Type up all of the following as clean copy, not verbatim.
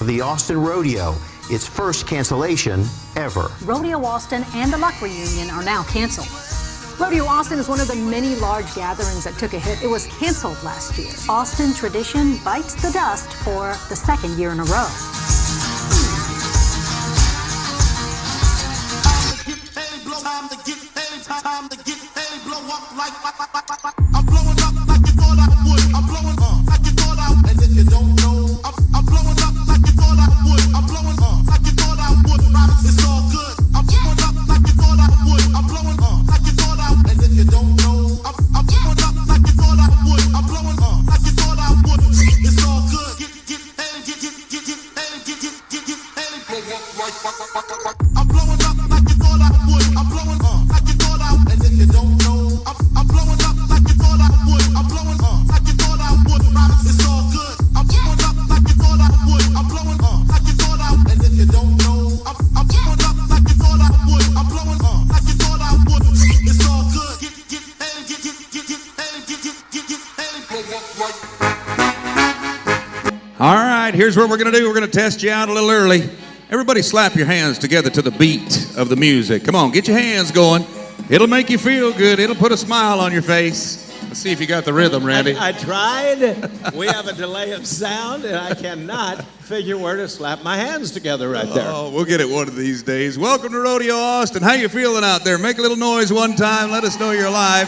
The Austin Rodeo, its first cancellation ever. Rodeo Austin and the Luck Reunion are now canceled. Rodeo Austin is one of the many large gatherings that took a hit. It was canceled last year. Austin tradition bites the dust for the second year in a row. I'm blowing up like you thought I would. I'm blowing up like you thought I would. And if you don't know, I'm blowing up like you thought I would. I'm blowing up like you thought I would. It's all good. I'm blowing up like you thought I would. I'm blowing up like you thought I would. And if you don't know, I'm blowing up like you thought I would. I'm blowing up like you thought I would. It's all good. I'm blowing up like you thought I would. I'm blowing up like you thought I would. And if you don't know, I'm blowing up like you thought I would. I'm blowing up like you thought I would. It's all good. I'm blowing up like you thought I would. I'm blowing up like you thought I would. And if you don't know, I'm blowing up like you thought I would. I'm blowing up like you thought I would. It's all good. All right, here's what we're going to do. We're going to test you out a little early. Everybody slap your hands together to the beat of the music. Come on, get your hands going. It'll make you feel good. It'll put a smile on your face. Let's see if you got the rhythm, Randy. I tried. We have a delay of sound, and I cannot figure where to slap my hands together right there. Oh, we'll get it one of these days. Welcome to Rodeo Austin. How you feeling out there? Make a little noise one time. Let us know you're alive.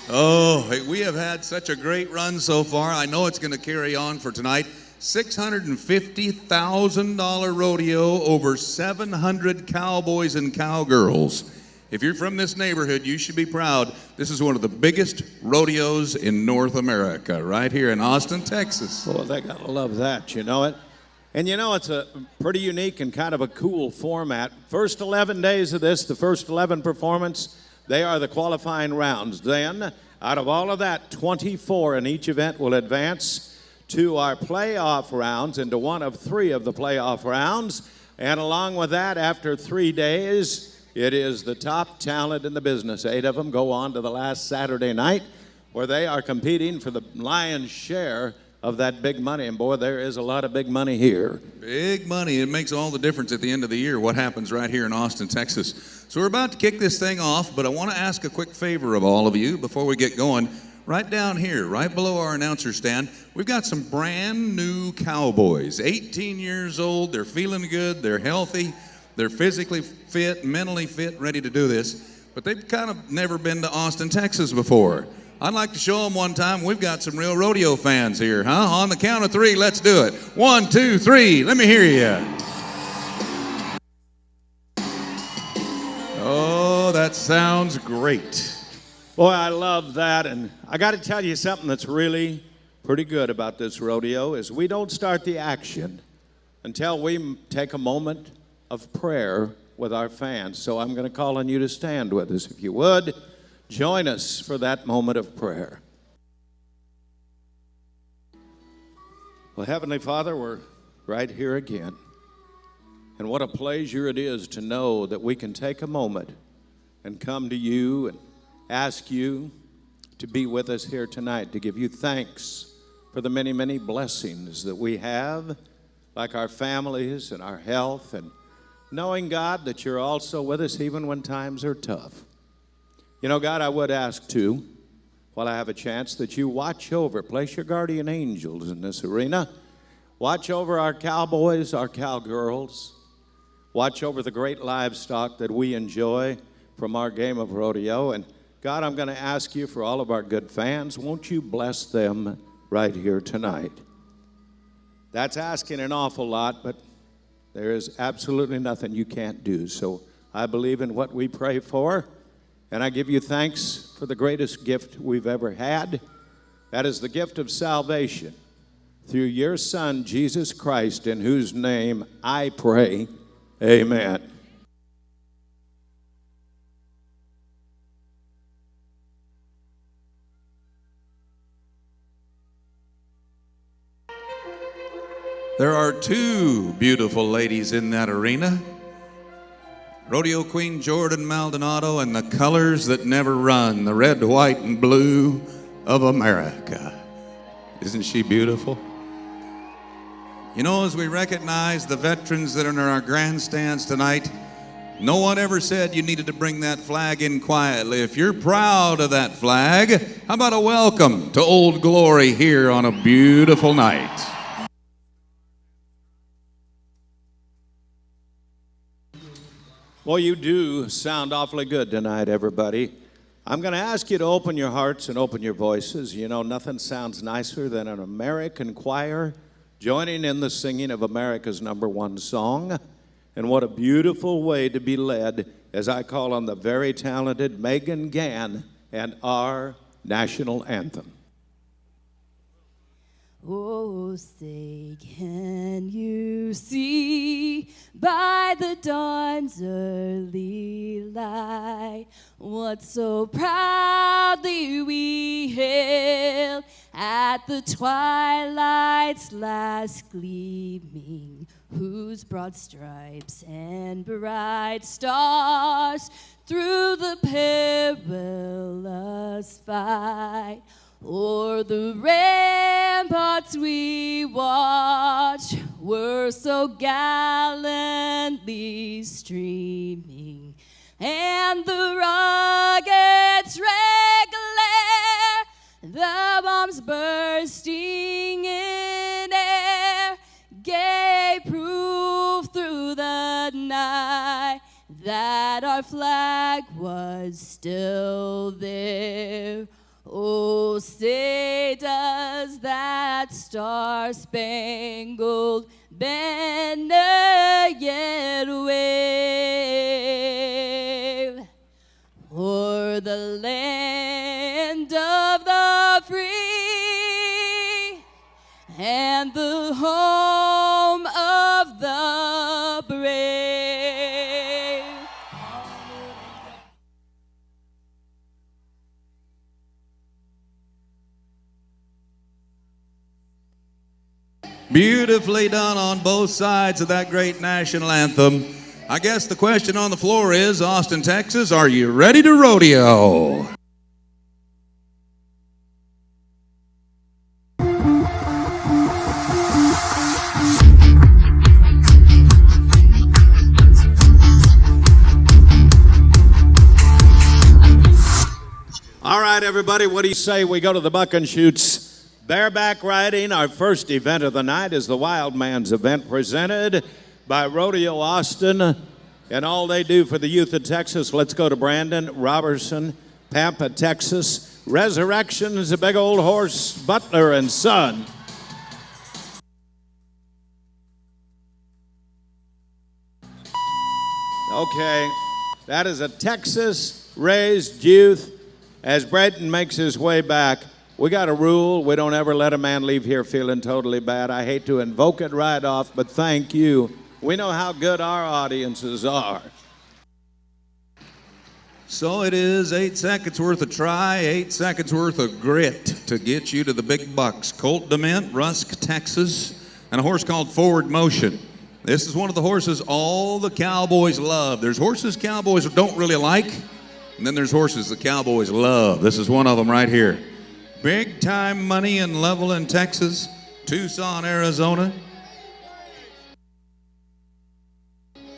Oh, we have had such a great run so far. I know it's going to carry on for tonight. $650,000 rodeo, over 700 cowboys and cowgirls. If you're from this neighborhood, you should be proud. This is one of the biggest rodeos in North America, right here in Austin, Texas. Well, they gotta love that, you know it? And you know, it's a pretty unique and kind of a cool format. First 11 days of this, the first 11 performance, they are the qualifying rounds. Then, out of all of that, 24 in each event will advance to our playoff rounds, into one of 3 of the playoff rounds. And along with that, after 3 days, it is the top talent in the business. 8 of them go on to the last Saturday night, where they are competing for the lion's share of that big money. And boy, there is a lot of big money here. Big money. It makes all the difference at the end of the year, what happens right here in Austin, Texas. So we're about to kick this thing off, but I want to ask a quick favor of all of you before we get going. Right down here, right below our announcer stand, we've got some brand new cowboys, 18 years old. They're feeling good, they're healthy, they're physically fit, mentally fit, ready to do this, but they've kind of never been to Austin, Texas before. I'd like to show them one time. We've got some real rodeo fans here, huh? On the count of 3, let's do it. 1, 2, 3, let me hear you. Oh, that sounds great. Boy, I love that, and I got to tell you something that's really pretty good about this rodeo is we don't start the action until we take a moment of prayer with our fans. So I'm going to call on you to stand with us. If you would, join us for that moment of prayer. Well, Heavenly Father, we're right here again, and what a pleasure it is to know that we can take a moment and come to you and ask you to be with us here tonight, to give you thanks for the many, many blessings that we have, like our families and our health, and knowing, God, that you're also with us even when times are tough. You know, God, I would ask, too, while I have a chance, that you watch over, place your guardian angels in this arena. Watch over our cowboys, our cowgirls. Watch over the great livestock that we enjoy from our game of rodeo. And God, I'm going to ask you for all of our good fans, won't you bless them right here tonight? That's asking an awful lot, but there is absolutely nothing you can't do. So I believe in what we pray for, and I give you thanks for the greatest gift we've ever had. That is the gift of salvation through your Son, Jesus Christ, in whose name I pray. Amen. There are 2 beautiful ladies in that arena. Rodeo Queen Jordan Maldonado and the colors that never run, the red, white, and blue of America. Isn't she beautiful? You know, as we recognize the veterans that are in our grandstands tonight, no one ever said you needed to bring that flag in quietly. If you're proud of that flag, how about a welcome to Old Glory here on a beautiful night? Well, you do sound awfully good tonight, everybody. I'm going to ask you to open your hearts and open your voices. You know, nothing sounds nicer than an American choir joining in the singing of America's #1 song. And what a beautiful way to be led as I call on the very talented Megan Gann and our national anthem. Oh, say, can you see by the dawn's early light what so proudly we hailed at the twilight's last gleaming, whose broad stripes and bright stars through the perilous fight o'er the ramparts we watched were so gallantly streaming, and the rockets' red glare, the bombs bursting in air, gave proof through the night that our flag was still there. Oh, say does that star-spangled banner yet wave o'er the land of the free and the home of the brave? Beautifully done on both sides of that great national anthem. I guess the question on the floor is, Austin, Texas, are you ready to rodeo? All right, everybody, what do you say we go to the Buck and Shoots? Bareback riding. Our first event of the night is the Wild Man's event presented by Rodeo Austin and all they do for the youth of Texas. Let's go to Brandon, Robertson, Pampa, Texas. Resurrection is a big old horse, Butler and Son. Okay, that is a Texas-raised youth. As Benton makes his way back, we got a rule. We don't ever let a man leave here feeling totally bad. I hate to invoke it right off, but thank you. We know how good our audiences are. So it is 8 seconds worth of try, 8 seconds worth of grit to get you to the big bucks. Colt DeMint, Rusk, Texas, and a horse called Forward Motion. This is one of the horses all the Cowboys love. There's horses Cowboys don't really like, and then there's horses the Cowboys love. This is one of them right here. Big time money in Levelland, Texas, Tucson, Arizona.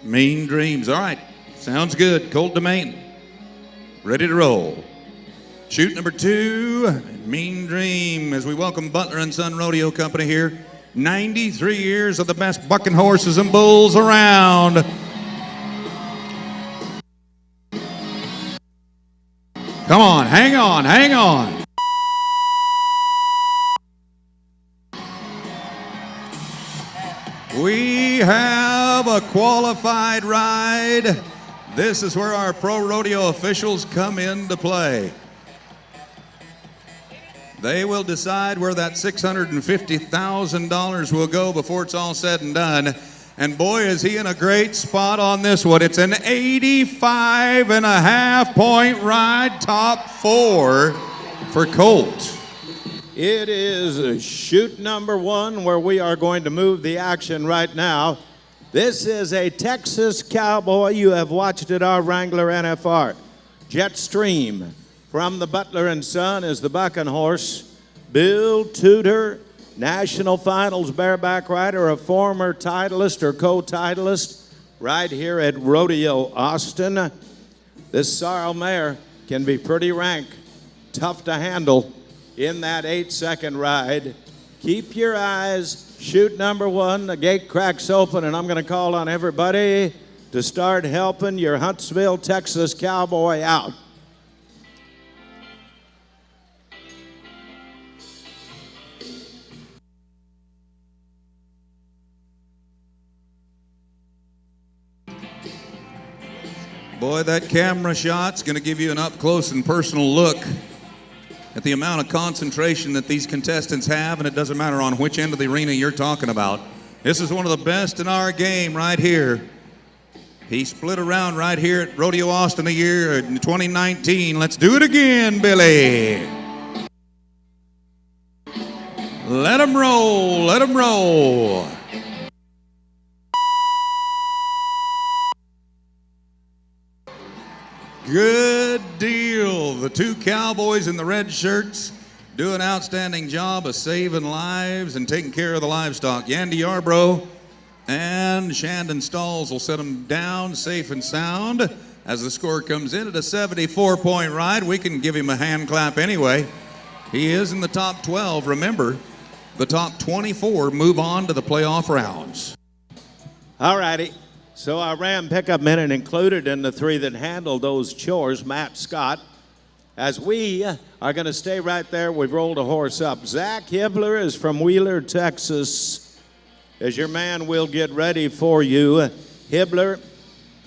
Mean Dreams. All right, sounds good. Colt DeMint, ready to roll. Shoot number 2, Mean Dream, as we welcome Butler and Son Rodeo Company here. 93 years of the best bucking horses and bulls around. Come on, hang on, hang on. We have a qualified ride. This is where our pro rodeo officials come into play. They will decide where that $650,000 will go before it's all said and done. And boy, is he in a great spot on this one. It's an 85.5 point ride, top 4 for Colt. It is shoot number 1 where we are going to move the action right now. This is a Texas Cowboy. You have watched it, our Wrangler NFR. Jetstream from the Butler and Son is the bucking horse. Bill Tudor, National Finals bareback rider, a former titleist or co-titleist right here at Rodeo Austin. This sorrel mare can be pretty rank, tough to handle in that 8-second ride. Keep your eyes, shoot number 1, the gate cracks open, and I'm going to call on everybody to start helping your Huntsville, Texas Cowboy out. Boy, that camera shot's going to give you an up-close and personal look at the amount of concentration that these contestants have, and it doesn't matter on which end of the arena you're talking about. This is one of the best in our game right here. He split around right here at Rodeo Austin a year in 2019. Let's do it again, Billy. Let him roll, let him roll. Good deal. The two Cowboys in the red shirts do an outstanding job of saving lives and taking care of the livestock. Yandy Yarbrough and Shandon Stalls will set them down safe and sound. As the score comes in at a 74-point ride, we can give him a hand clap anyway. He is in the top 12. Remember, the top 24 move on to the playoff rounds. All righty. So our Ram pickup men included in the 3 that handled those chores, Matt Scott. As we are going to stay right there, we've rolled a horse up. Zach Hibbler is from Wheeler, Texas. As your man will get ready for you. Hibbler,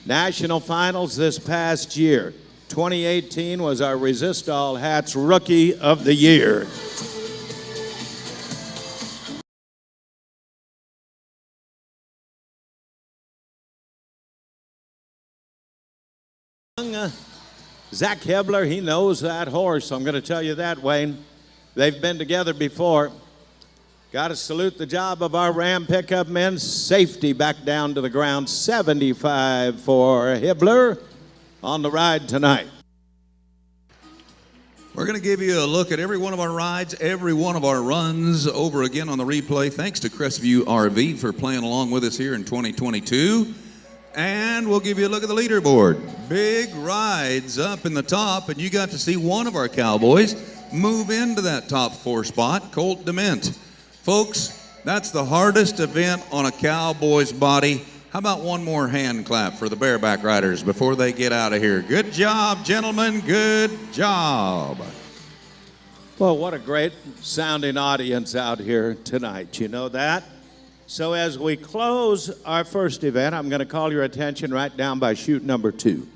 national finals this past year. 2018 was our Resist All Hats Rookie of the Year. Zach Hibbler, he knows that horse. I'm going to tell you that, Wayne. They've been together before. Got to salute the job of our Ram pickup men. Safety back down to the ground. 75 for Hibbler on the ride tonight. We're going to give you a look at every one of our rides, every one of our runs over again on the replay. Thanks to Crestview RV for playing along with us here in 2022. And we'll give you a look at the leaderboard. Big rides up in the top, and you got to see one of our Cowboys move into that top 4 spot, Colt DeMint. Folks, that's the hardest event on a Cowboy's body. How about one more hand clap for the bareback riders before they get out of here? Good job, gentlemen. Good job. Well, what a great sounding audience out here tonight. You know that? So as we close our first event, I'm going to call your attention right down by chute number 2.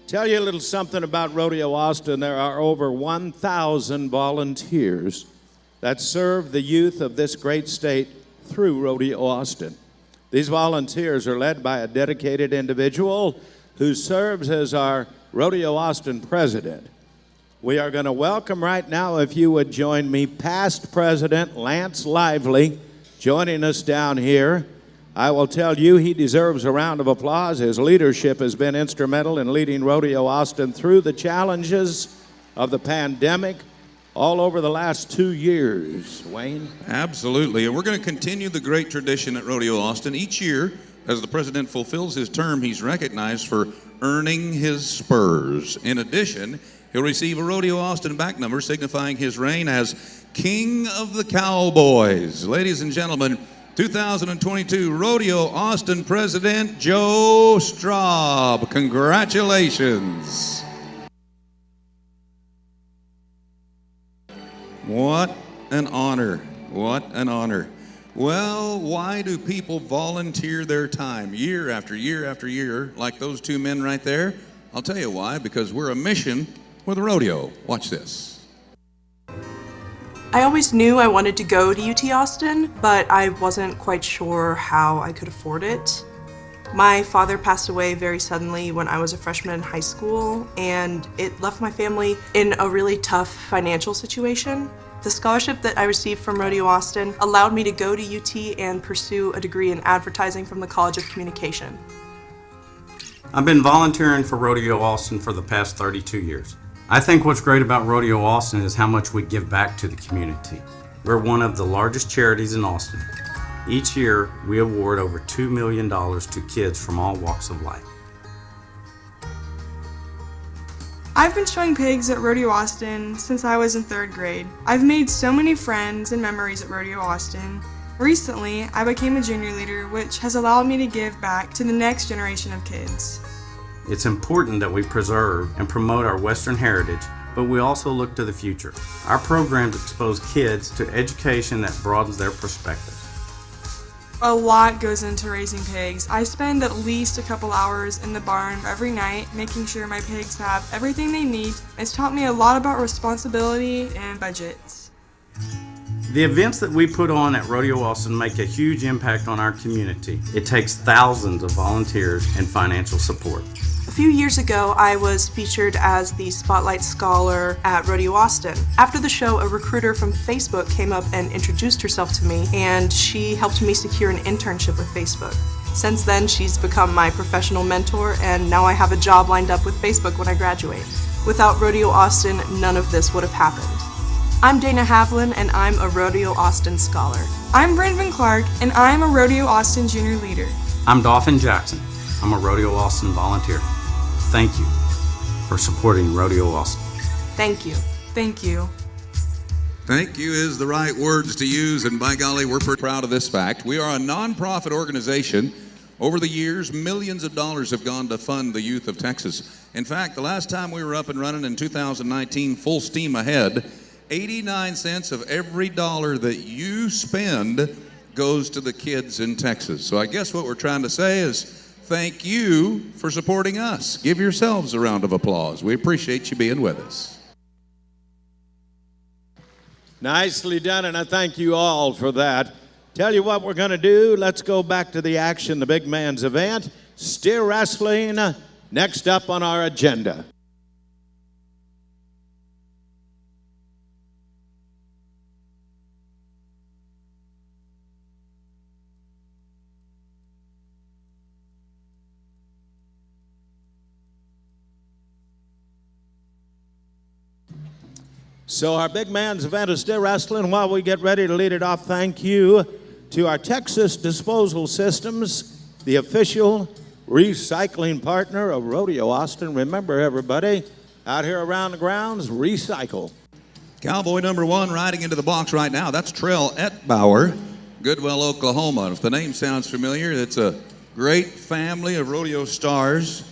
Tell you a little something about Rodeo Austin. There are over 1,000 volunteers that serve the youth of this great state through Rodeo Austin. These volunteers are led by a dedicated individual who serves as our Rodeo Austin president. We are going to welcome right now, if you would join me, past president Lance Lively, joining us down here. I will tell you he deserves a round of applause. His leadership has been instrumental in leading Rodeo Austin through the challenges of the pandemic all over the last 2 years. Wayne? Absolutely. And we're going to continue the great tradition at Rodeo Austin. Each year, as the president fulfills his term, he's recognized for earning his spurs. In addition, he'll receive a Rodeo Austin back number signifying his reign as King of the Cowboys. Ladies and gentlemen, 2022 Rodeo Austin President Joe Straub. Congratulations. What an honor. What an honor. Well, why do people volunteer their time year after year after year like those 2 men right there? I'll tell you why. Because we're a mission with a rodeo. Watch this. I always knew I wanted to go to UT Austin, but I wasn't quite sure how I could afford it. My father passed away very suddenly when I was a freshman in high school, and it left my family in a really tough financial situation. The scholarship that I received from Rodeo Austin allowed me to go to UT and pursue a degree in advertising from the College of Communication. I've been volunteering for Rodeo Austin for the past 32 years. I think what's great about Rodeo Austin is how much we give back to the community. We're one of the largest charities in Austin. Each year, we award over $2 million to kids from all walks of life. I've been showing pigs at Rodeo Austin since I was in 3rd grade. I've made so many friends and memories at Rodeo Austin. Recently, I became a junior leader, which has allowed me to give back to the next generation of kids. It's important that we preserve and promote our Western heritage, but we also look to the future. Our programs expose kids to education that broadens their perspective. A lot goes into raising pigs. I spend at least a couple hours in the barn every night making sure my pigs have everything they need. It's taught me a lot about responsibility and budgets. The events that we put on at Rodeo Austin make a huge impact on our community. It takes thousands of volunteers and financial support. A few years ago, I was featured as the Spotlight Scholar at Rodeo Austin. After the show, a recruiter from Facebook came up and introduced herself to me, and she helped me secure an internship with Facebook. Since then, she's become my professional mentor, and now I have a job lined up with Facebook when I graduate. Without Rodeo Austin, none of this would have happened. I'm Dana Havlin, and I'm a Rodeo Austin Scholar. I'm Brandon Clark, and I'm a Rodeo Austin junior leader. I'm Dolphin Jackson. I'm a Rodeo Austin volunteer. Thank you for supporting Rodeo Austin. Thank you. Thank you. Thank you is the right words to use, and by golly, we're pretty proud of this fact. We are a nonprofit organization. Over the years, millions of dollars have gone to fund the youth of Texas. In fact, the last time we were up and running in 2019, full steam ahead, 89 cents of every dollar that you spend goes to the kids in Texas. So I guess what we're trying to say is, thank you for supporting us. Give yourselves a round of applause. We appreciate you being with us. Nicely done, and I thank you all for that. Tell you what we're going to do. Let's go back to the action, the big man's event. Steer wrestling, next up on our agenda. So our big man's event is still wrestling. While we get ready to lead it off, thank you to our Texas Disposal Systems, the official recycling partner of Rodeo Austin. Remember, everybody, out here around the grounds, recycle. Cowboy number 1 riding into the box right now. That's Trell Etbauer, Goodwell, Oklahoma. If the name sounds familiar, it's a great family of rodeo stars.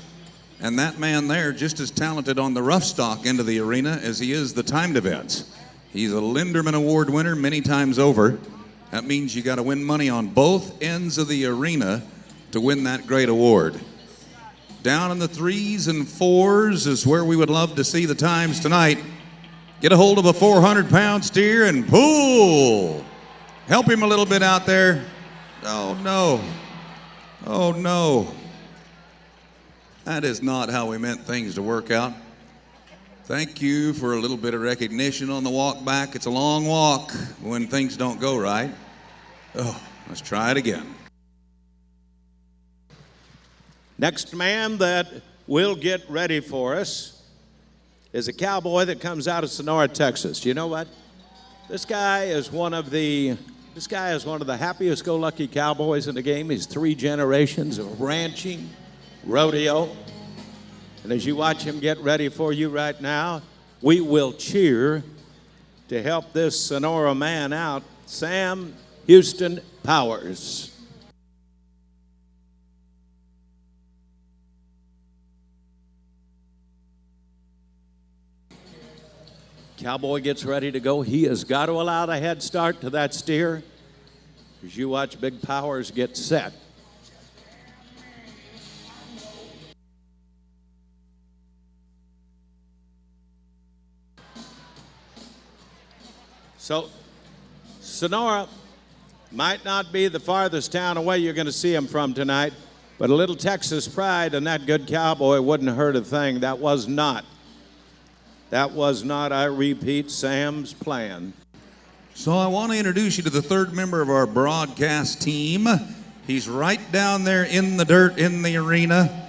And that man there, just as talented on the rough stock end of the arena as he is the timed events. He's a Linderman Award winner many times over. That means you got to win money on both ends of the arena to win that great award. Down in the 3s and 4s is where we would love to see the times tonight. Get a hold of a 400-pound steer and pull. Help him a little bit out there. Oh, no. Oh, no. That is not how we meant things to work out. Thank you for a little bit of recognition on the walk back. It's a long walk when things don't go right. Oh, let's try it again. Next man that will get ready for us is a cowboy that comes out of Sonora, Texas. You know what? This guy is one of the happiest-go-lucky cowboys in the game. He's 3 generations of ranching, rodeo. And as you watch him get ready for you right now, we will cheer to help this Sonora man out, Sam Houston Powers. Cowboy gets ready to go. He has got to allow the head start to that steer as you watch Big Powers get set. So, Sonora might not be the farthest town away you're going to see him from tonight, but a little Texas pride and that good cowboy wouldn't hurt a thing. That was not, I repeat, Sam's plan. So I want to introduce you to the 3rd member of our broadcast team. He's right down there in the dirt in the arena.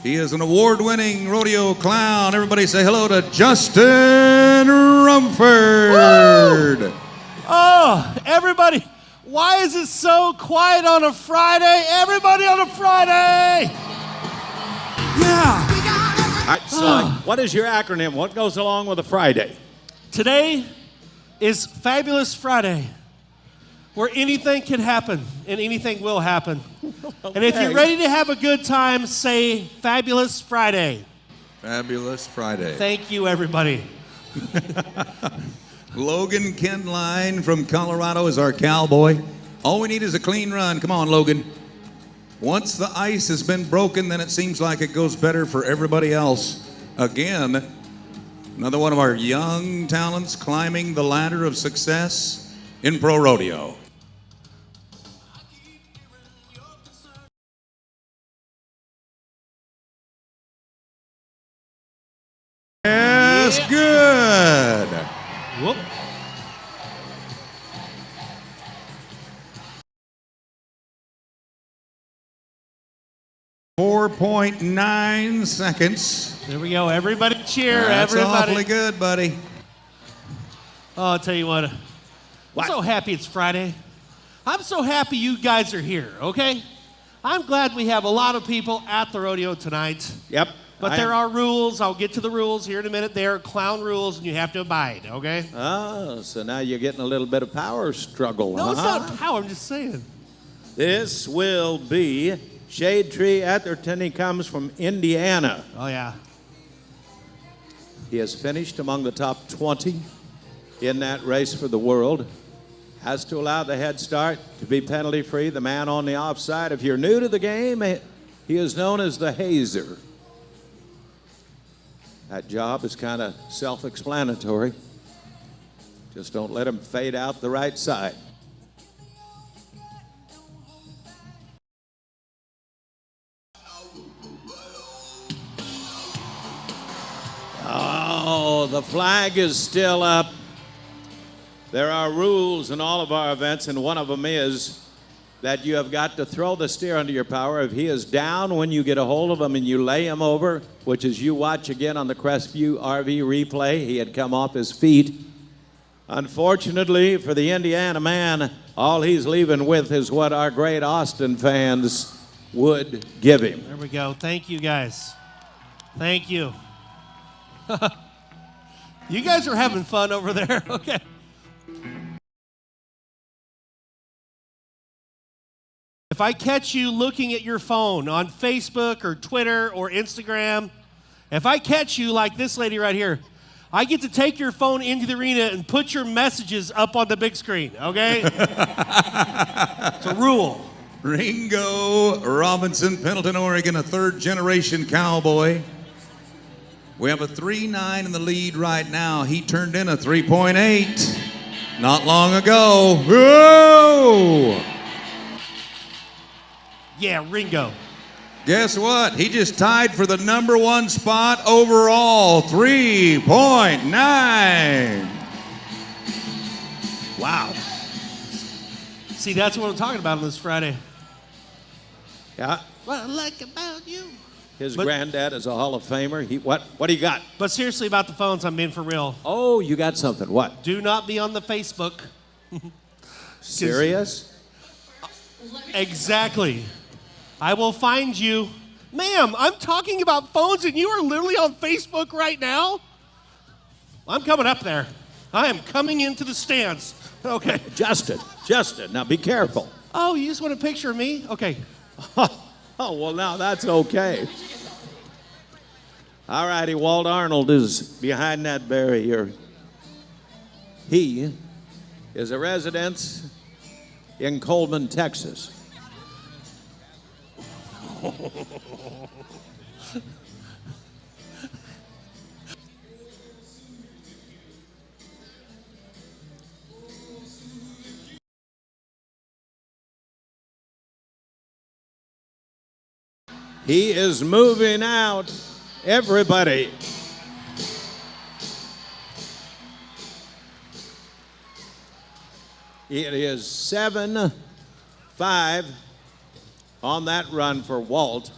He is an award-winning rodeo clown. Everybody say hello to Justin Rumford. Woo! Oh, everybody, why is it so quiet on a Friday? Everybody on a Friday! Yeah. All right, so what is your acronym? What goes along with a Friday? Today is Fabulous Friday, where anything can happen and anything will happen. Okay. And if you're ready to have a good time, say Fabulous Friday. Fabulous Friday. Thank you, everybody. Logan Kenline from Colorado is our cowboy. All we need is a clean run. Come on, Logan. Once the ice has been broken, then it seems like it goes better for everybody else. Again, another one of our young talents climbing the ladder of success in pro rodeo. Yes, good. Whoop. .9 seconds. There we go. Everybody cheer. That's everybody. awfully good, buddy. Oh, I'll tell you what. I'm so happy it's Friday. I'm so happy you guys are here, okay? I'm glad we have a lot of people at the rodeo tonight. Yep. But there are rules. I'll get to the rules here in a minute. They are clown rules, and you have to abide, okay? Oh, so now you're getting a little bit of power struggle, No, it's not power. I'm just saying. This will be Shade Tree Atherton. He comes from Indiana. Oh, yeah. He has finished among the top 20 in that race for the world. Has to allow the head start to be penalty-free. The man on the offside. If you're new to the game, he is known as the hazer. That job is kind of self-explanatory. Just don't let him fade out the right side. Oh, the flag is still up. There are rules in all of our events, and one of them is that you have got to throw the steer under your power. If he is down when you get a hold of him and you lay him over, which is you watch again on the Crestview RV replay, he had come off his feet. Unfortunately for the Indiana man, all he's leaving with is what our great Austin fans would give him. There we go. Thank you, guys. Thank you. You guys are having fun over there, okay? If I catch you looking at your phone on Facebook or Twitter or Instagram, if I catch you like this lady right here, I get to take your phone into the arena and put your messages up on the big screen, okay? It's a rule. Ringo Robinson, Pendleton, Oregon, a third-generation cowboy. We have a 3.9 in the lead right now. He turned in a 3.8 not long ago. Whoa! Yeah, Ringo. Guess what? He just tied for the #1 spot overall. 3.9. Wow. See, that's what I'm talking about on this Friday. Yeah. What I like about you. His granddad is a Hall of Famer. What do you got? But seriously about the phones, I'm being for real. Oh, you got something. What? Do not be on the Facebook. Serious? Exactly. I will find you. Ma'am, I'm talking about phones and you are literally on Facebook right now? I'm coming up there. I am coming into the stands. Okay. Justin, now be careful. Oh, you just want a picture of me? Okay. Oh, well, now that's okay. All righty, Walt Arnold is behind that barrier. He is a resident in Coleman, Texas. He is moving out. Everybody. It is 7-5 on that run for Walt.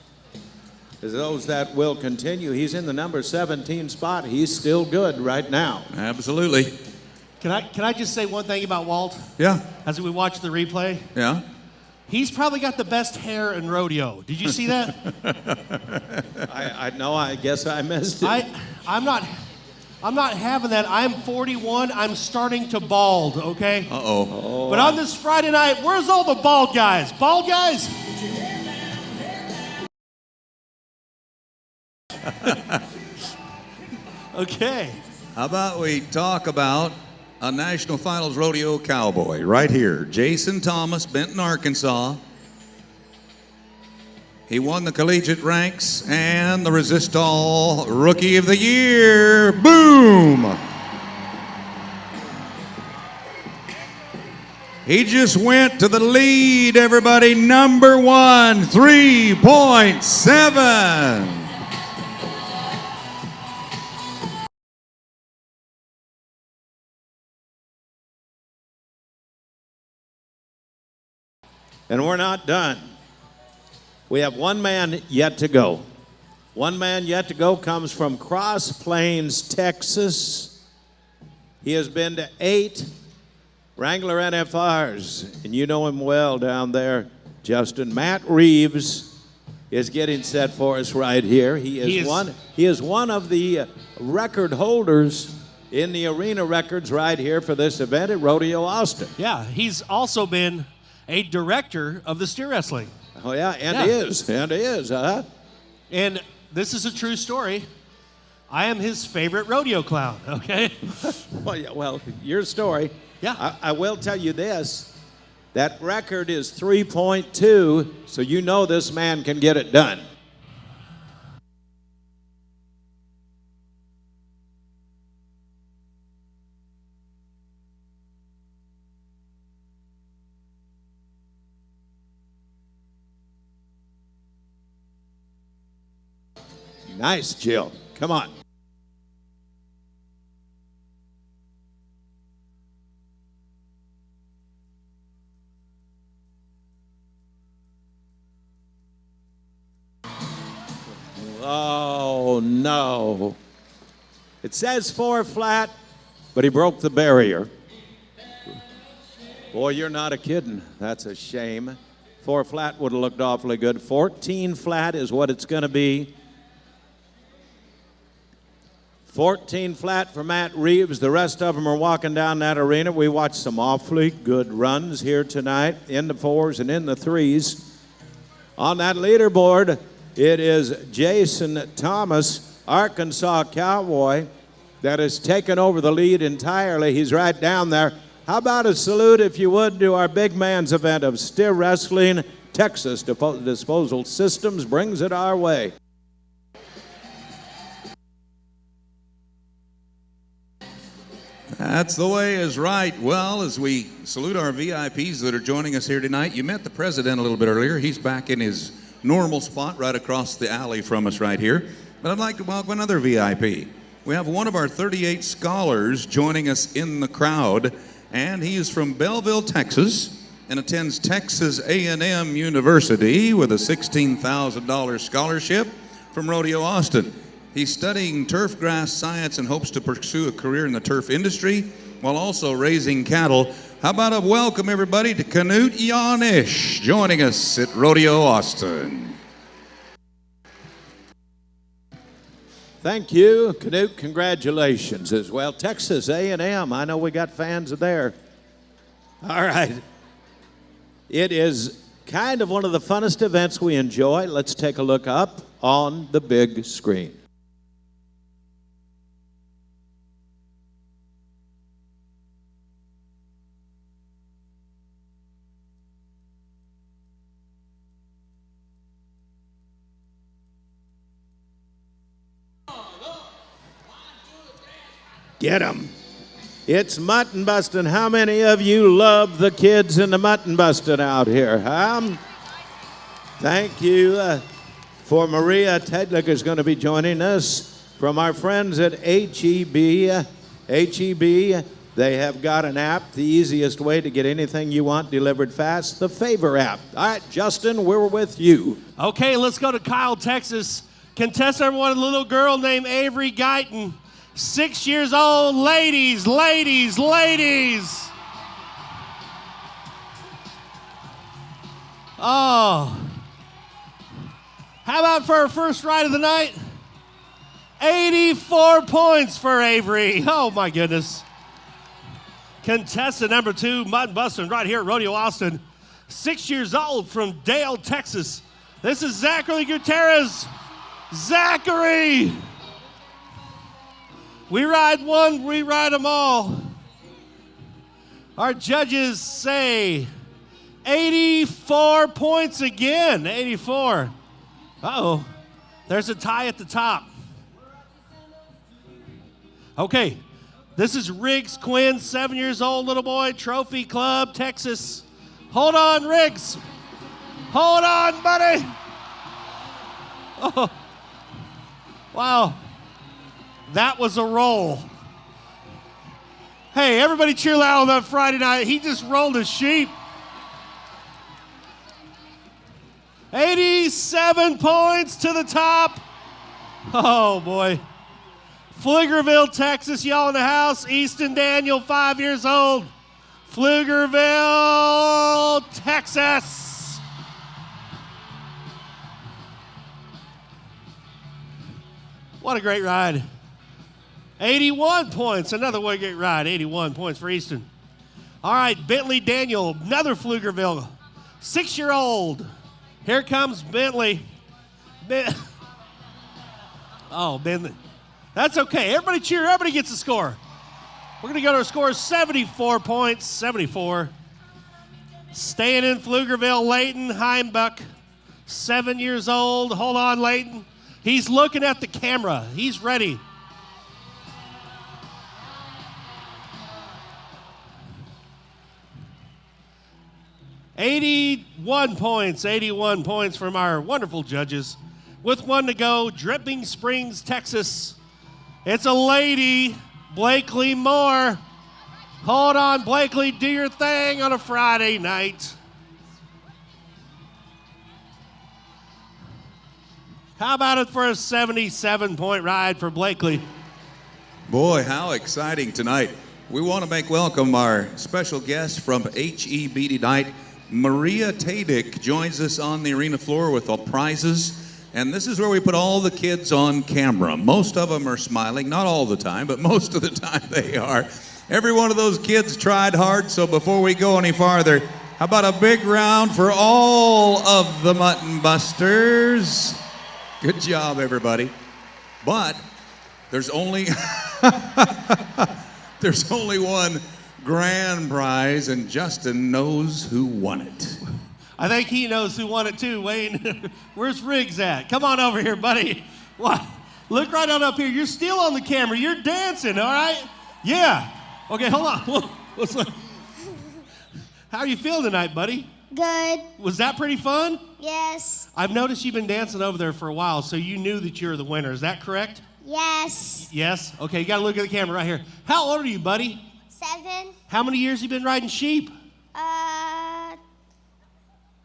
As those that will continue, he's in the number 17 spot. He's still good right now. Absolutely. Can I just say one thing about Walt? Yeah. As we watch the replay? Yeah. He's probably got the best hair in rodeo. Did you see that? I know. I guess I missed it. I'm not having that. I'm 41. I'm starting to bald, okay? Uh-oh. But on this Friday night, where's all the bald guys? Bald guys? Okay. How about we talk about a National Finals Rodeo Cowboy right here. Jason Thomas, Benton, Arkansas. He won the collegiate ranks and the Resistol Rookie of the Year. Boom! He just went to the lead, everybody. Number 1, 3.7. And we're not done. We have one man yet to go. One man yet to go comes from Cross Plains, Texas. He has been to 8 Wrangler NFRs, and you know him well down there, Justin. Matt Reeves is getting set for us right here. He is one of the record holders in the arena records right here for this event at Rodeo Austin. Yeah, he's also been a director of the steer wrestling. Oh, yeah, and is, huh? And this is a true story. I am his favorite rodeo clown, okay? Well, your story. Yeah. I will tell you this. That record is 3.2, so you know this man can get it done. Nice, Jill. Come on. Oh, no. It says 4 flat, but he broke the barrier. Boy, you're not a kidding. That's a shame. 4 flat would have looked awfully good. 14 flat is what it's going to be. 14 flat for Matt Reeves. The rest of them are walking down that arena. We watched some awfully good runs here tonight in the 4s and in the 3s. On that leaderboard, it is Jason Thomas, Arkansas Cowboy, that has taken over the lead entirely. He's right down there. How about a salute, if you would, to our big man's event of steer wrestling. Texas Disposal Systems brings it our way. That's the way is right. Well, as we salute our VIPs that are joining us here tonight, you met the president a little bit earlier. He's back in his normal spot right across the alley from us right here. But I'd like to welcome another VIP. We have one of our 38 scholars joining us in the crowd, and he is from Belleville, Texas, and attends Texas A&M University with a $16,000 scholarship from Rodeo Austin. He's studying turf grass science and hopes to pursue a career in the turf industry while also raising cattle. How about a welcome, everybody, to Knut Janisch joining us at Rodeo Austin. Thank you, Knut. Congratulations as well. Texas A&M, I know we got fans there. All right. It is kind of one of the funnest events we enjoy. Let's take a look up on the big screen. Get 'em. It's mutton busting. How many of you love the kids in the mutton busting out here? Thank you for Maria Tedlick is going to be joining us from our friends at HEB. HEB, they have got an app, the easiest way to get anything you want delivered fast, the Favor app. All right, Justin, we're with you. Okay, let's go to Kyle, Texas. Contestant number 1, a little girl named Avery Guyton. 6 years old, ladies. Oh. How about for our first ride of the night? 84 points for Avery. Oh, my goodness. Contestant number 2, mud busting right here at Rodeo Austin. 6 years old from Dale, Texas. This is Zachary Gutierrez. Zachary! We ride one, we ride them all. Our judges say 84 points again. 84. Uh-oh. There's a tie at the top. Okay. This is Riggs Quinn, 7 years old, little boy, Trophy Club, Texas. Hold on, Riggs. Hold on, buddy. Oh. Wow. That was a roll. Hey, everybody cheer loud on that Friday night. He just rolled a sheep. 87 points to the top. Oh, boy. Pflugerville, Texas, y'all in the house. Easton Daniel, 5 years old. Pflugerville, Texas. What a great ride. 81 points, another one great ride. 81 points for Easton. All right, Bentley Daniel, another Pflugerville, 6-year-old. Here comes Bentley. Bentley. That's okay. Everybody cheer. Everybody gets a score. We're going to go to our score, 74 points. 74. Staying in Pflugerville, Leighton Heimbuch, 7 years old. Hold on, Leighton. He's looking at the camera. He's ready. $81 points from our wonderful judges. With one to go, Dripping Springs, Texas. It's a lady, Blakely Moore. Hold on, Blakely, do your thing on a Friday night. How about it for a 77-point ride for Blakely? Boy, how exciting tonight. We want to make welcome our special guest from HEB tonight. Maria Tadick joins us on the arena floor with the prizes. And this is where we put all the kids on camera. Most of them are smiling, not all the time, but most of the time they are. Every one of those kids tried hard, so before we go any farther, how about a big round for all of the Mutton Busters? Good job, everybody. But there's only one grand prize, and Justin knows who won it. I think he knows who won it too, Wayne. Where's Riggs at? Come on over here, buddy. What? Look right on up here. You're still on the camera. You're dancing, all right? Yeah. Okay, hold on. How are you feeling tonight, buddy? Good. Was that pretty fun? Yes. I've noticed you've been dancing over there for a while, so you knew that you're the winner. Is that correct? Yes. Yes? Okay, you got to look at the camera right here. How old are you, buddy? 7. How many years have you been riding sheep?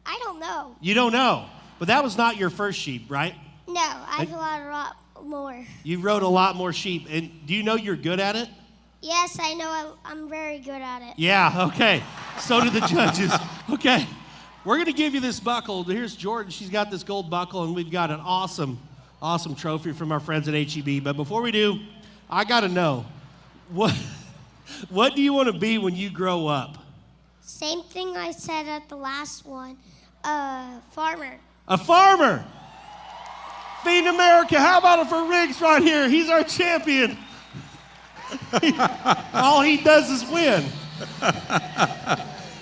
I don't know. You don't know, but that was not your first sheep, right? No, I've rode a lot more. You rode a lot more sheep, and do you know you're good at it? Yes, I know I'm very good at it. Yeah, okay. So do the judges. Okay, we're going to give you this buckle. Here's Jordan. She's got this gold buckle, and we've got an awesome trophy from our friends at HEB. But before we do, I got to know, what do you want to be when you grow up? Same thing I said at the last one. Farmer. A farmer. Feeding America. How about it for Riggs right here? He's our champion. All he does is win.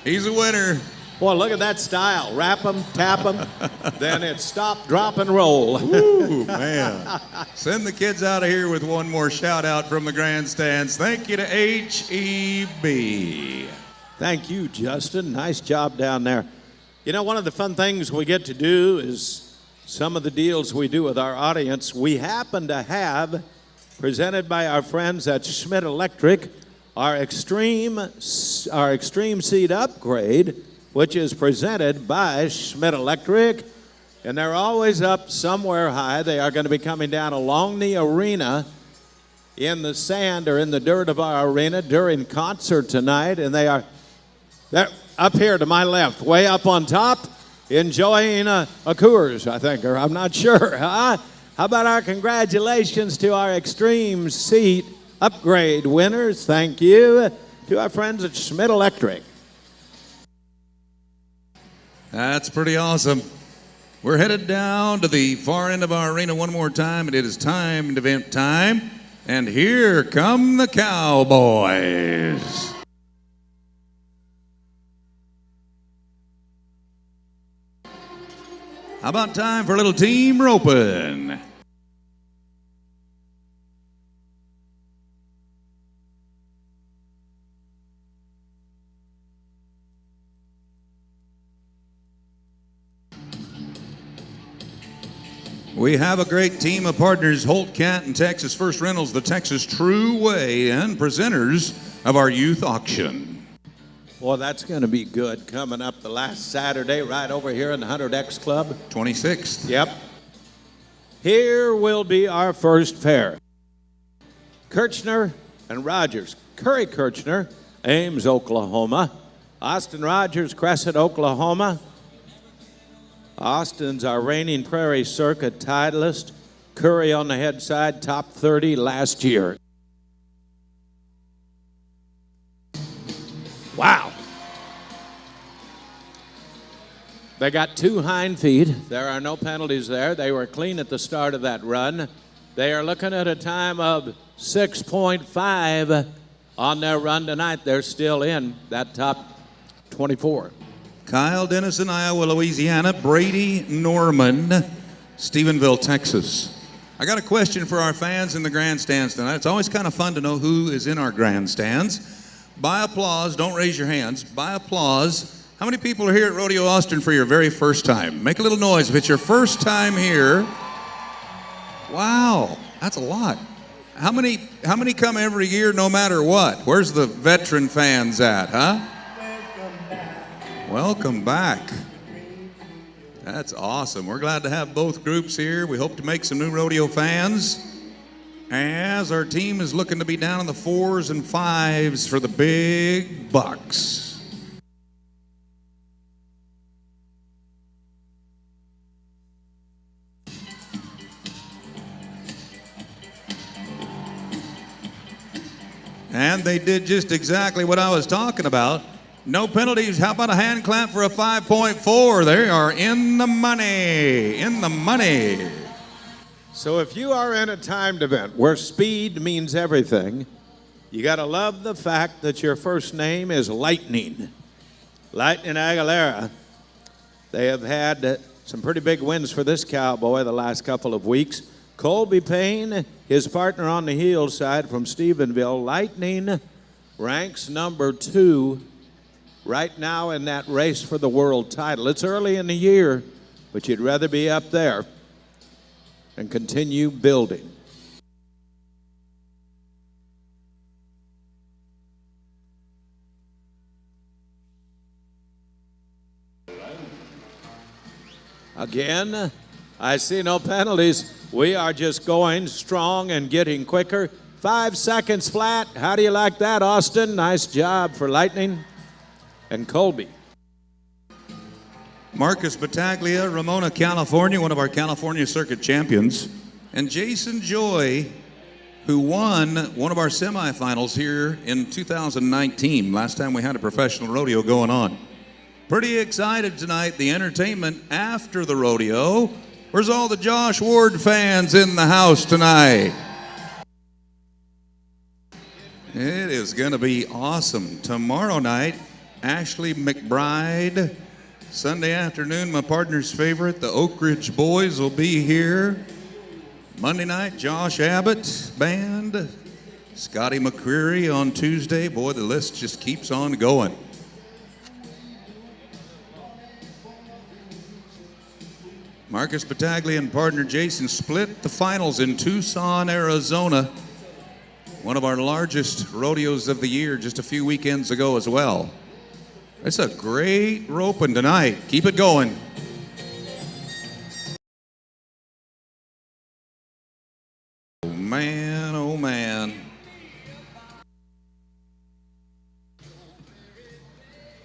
He's a winner. Boy, look at that style. Wrap them, tap them, then it's stop, drop, and roll. Ooh, man. Send the kids out of here with one more shout out from the grandstands. Thank you to HEB. Thank you, Justin. Nice job down there. You know, one of the fun things we get to do is some of the deals we do with our audience. We happen to have, presented by our friends at Schmidt Electric, our extreme seat upgrade, which is presented by Schmidt Electric. And they're always up somewhere high. They are going to be coming down along the arena in the sand or in the dirt of our arena during concert tonight, and they're up here to my left, way up on top, enjoying a Coors, I think, or I'm not sure. How about our congratulations to our Extreme Seat Upgrade winners? Thank you to our friends at Schmidt Electric. That's pretty awesome. We're headed down to the far end of our arena one more time, and it is timed event time. And here come the Cowboys. How about time for a little team roping? We have a great team of partners, Holt Cat and Texas First Rentals, the Texas True Way, and presenters of our youth auction. Well, that's going to be good. Coming up the last Saturday right over here in the 100X Club. 26th. Yep. Here will be our first pair. Kirchner and Rogers. Curry Kirchner, Ames, Oklahoma. Austin Rogers, Crescent, Oklahoma. Austin's our reigning Prairie Circuit titleist. Curry on the head side, top 30 last year. Wow. They got 2 hind feet. There are no penalties there. They were clean at the start of that run. They are looking at a time of 6.5 on their run tonight. They're still in that top 24. Kyle Dennison, Iowa, Louisiana. Brady Norman, Stephenville, Texas. I got a question for our fans in the grandstands tonight. It's always kind of fun to know who is in our grandstands. By applause, don't raise your hands. By applause, how many people are here at Rodeo Austin for your very first time? Make a little noise if it's your first time here. Wow, that's a lot. How many come every year no matter what? Where's the veteran fans at, huh? Welcome back. That's awesome. We're glad to have both groups here. We hope to make some new rodeo fans, as our team is looking to be down in the 4s and 5s for the big bucks. And they did just exactly what I was talking about. No penalties. How about a hand clap for a 5.4? They are in the money. In the money. So if you are in a timed event where speed means everything, you got to love the fact that your first name is Lightning. Lightning Aguilera. They have had some pretty big wins for this cowboy the last couple of weeks. Colby Payne, his partner on the heel side from Stephenville. Lightning ranks number 2 right now in that race for the world title. It's early in the year, but you'd rather be up there and continue building. Again, I see no penalties. We are just going strong and getting quicker. 5 seconds flat. How do you like that, Austin? Nice job for Lightning and Colby. Marcus Battaglia, Ramona, California, one of our California circuit champions. And Jason Joy, who won one of our semifinals here in 2019, last time we had a professional rodeo going on. Pretty excited tonight, the entertainment after the rodeo. Where's all the Josh Ward fans in the house tonight? It is going to be awesome. Tomorrow night, Ashley McBride. Sunday afternoon, my partner's favorite, the Oak Ridge Boys, will be here. Monday night, Josh Abbott Band. Scotty McCreary on Tuesday. Boy, the list just keeps on going. Marcus Battaglia and partner Jason split the finals in Tucson, Arizona. One of our largest rodeos of the year just a few weekends ago as well. It's a great roping tonight. Keep it going. Oh man, oh man.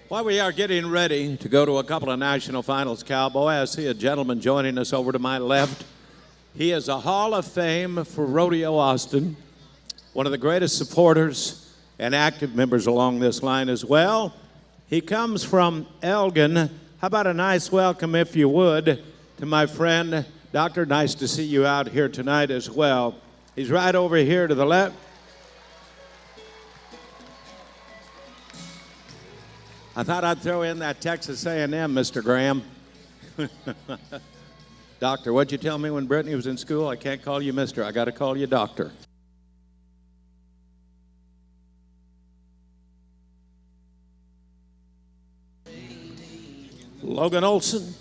While we are getting ready to go to a couple of national finals, Cowboy, I see a gentleman joining us over to my left. He is a Hall of Fame for Rodeo Austin, one of the greatest supporters and active members along this line as well. He comes from Elgin. How about a nice welcome, if you would, to my friend, Doctor. Nice to see you out here tonight as well. He's right over here to the left. I thought I'd throw in that Texas A&M, Mr. Graham. Doctor, what'd you tell me when Brittany was in school? I can't call you Mister. I got to call you Doctor. Logan Olson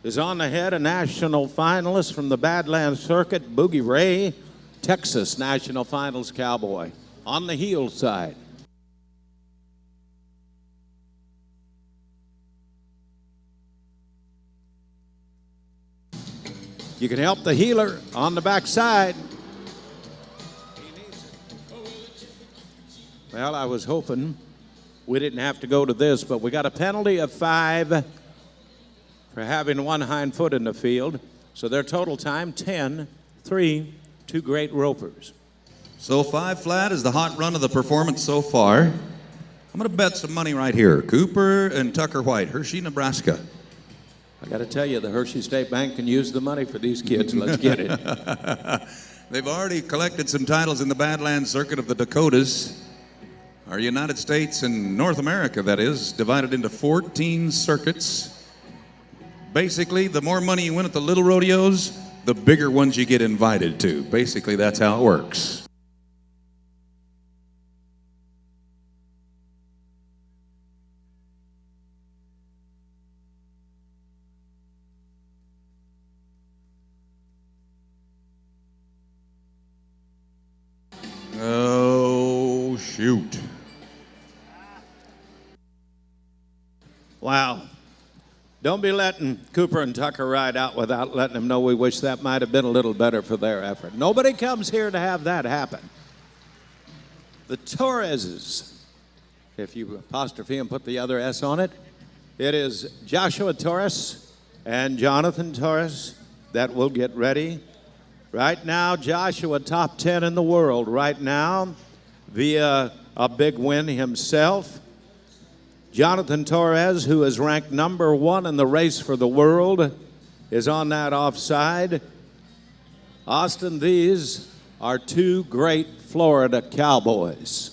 is on the head, a national finalist from the Badlands Circuit. Boogie Ray, Texas National Finals Cowboy, on the heel side. You can help the healer on the backside. Well, I was hoping we didn't have to go to this, but we got a penalty of 5 for having one hind foot in the field. So their total time, 10-3, 2 great ropers. So 5 flat is the hot run of the performance so far. I'm going to bet some money right here. Cooper and Tucker White, Hershey, Nebraska. I got to tell you, the Hershey State Bank can use the money for these kids. Let's get it. They've already collected some titles in the Badlands Circuit of the Dakotas. Our United States and North America, that is, divided into 14 circuits. Basically, the more money you win at the little rodeos, the bigger ones you get invited to. Basically, that's how it works. Oh, shoot. Wow. Don't be letting Cooper and Tucker ride out without letting them know we wish that might have been a little better for their effort. Nobody comes here to have that happen. The Torreses, if you apostrophe and put the other S on it, it is Joshua Torres and Jonathan Torres that will get ready. Right now, Joshua, top 10 in the world right now via a big win himself. Jonathan Torres, who is ranked number 1 in the race for the world, is on that offside. Austin, these are 2 great Florida Cowboys.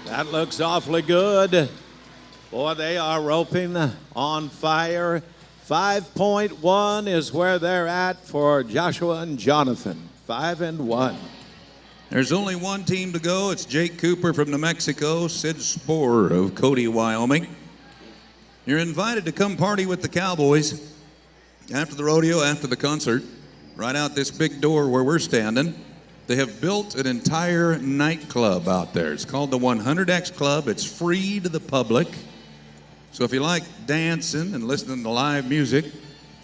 That looks awfully good. Boy, they are roping on fire. 5.1 is where they're at for Joshua and Jonathan. 5-1. There's only one team to go. It's Jake Cooper from New Mexico, Sid Sporer of Cody, Wyoming. You're invited to come party with the Cowboys after the rodeo, after the concert, right out this big door where we're standing. They have built an entire nightclub out there. It's called the 100X Club. It's free to the public. So if you like dancing and listening to live music,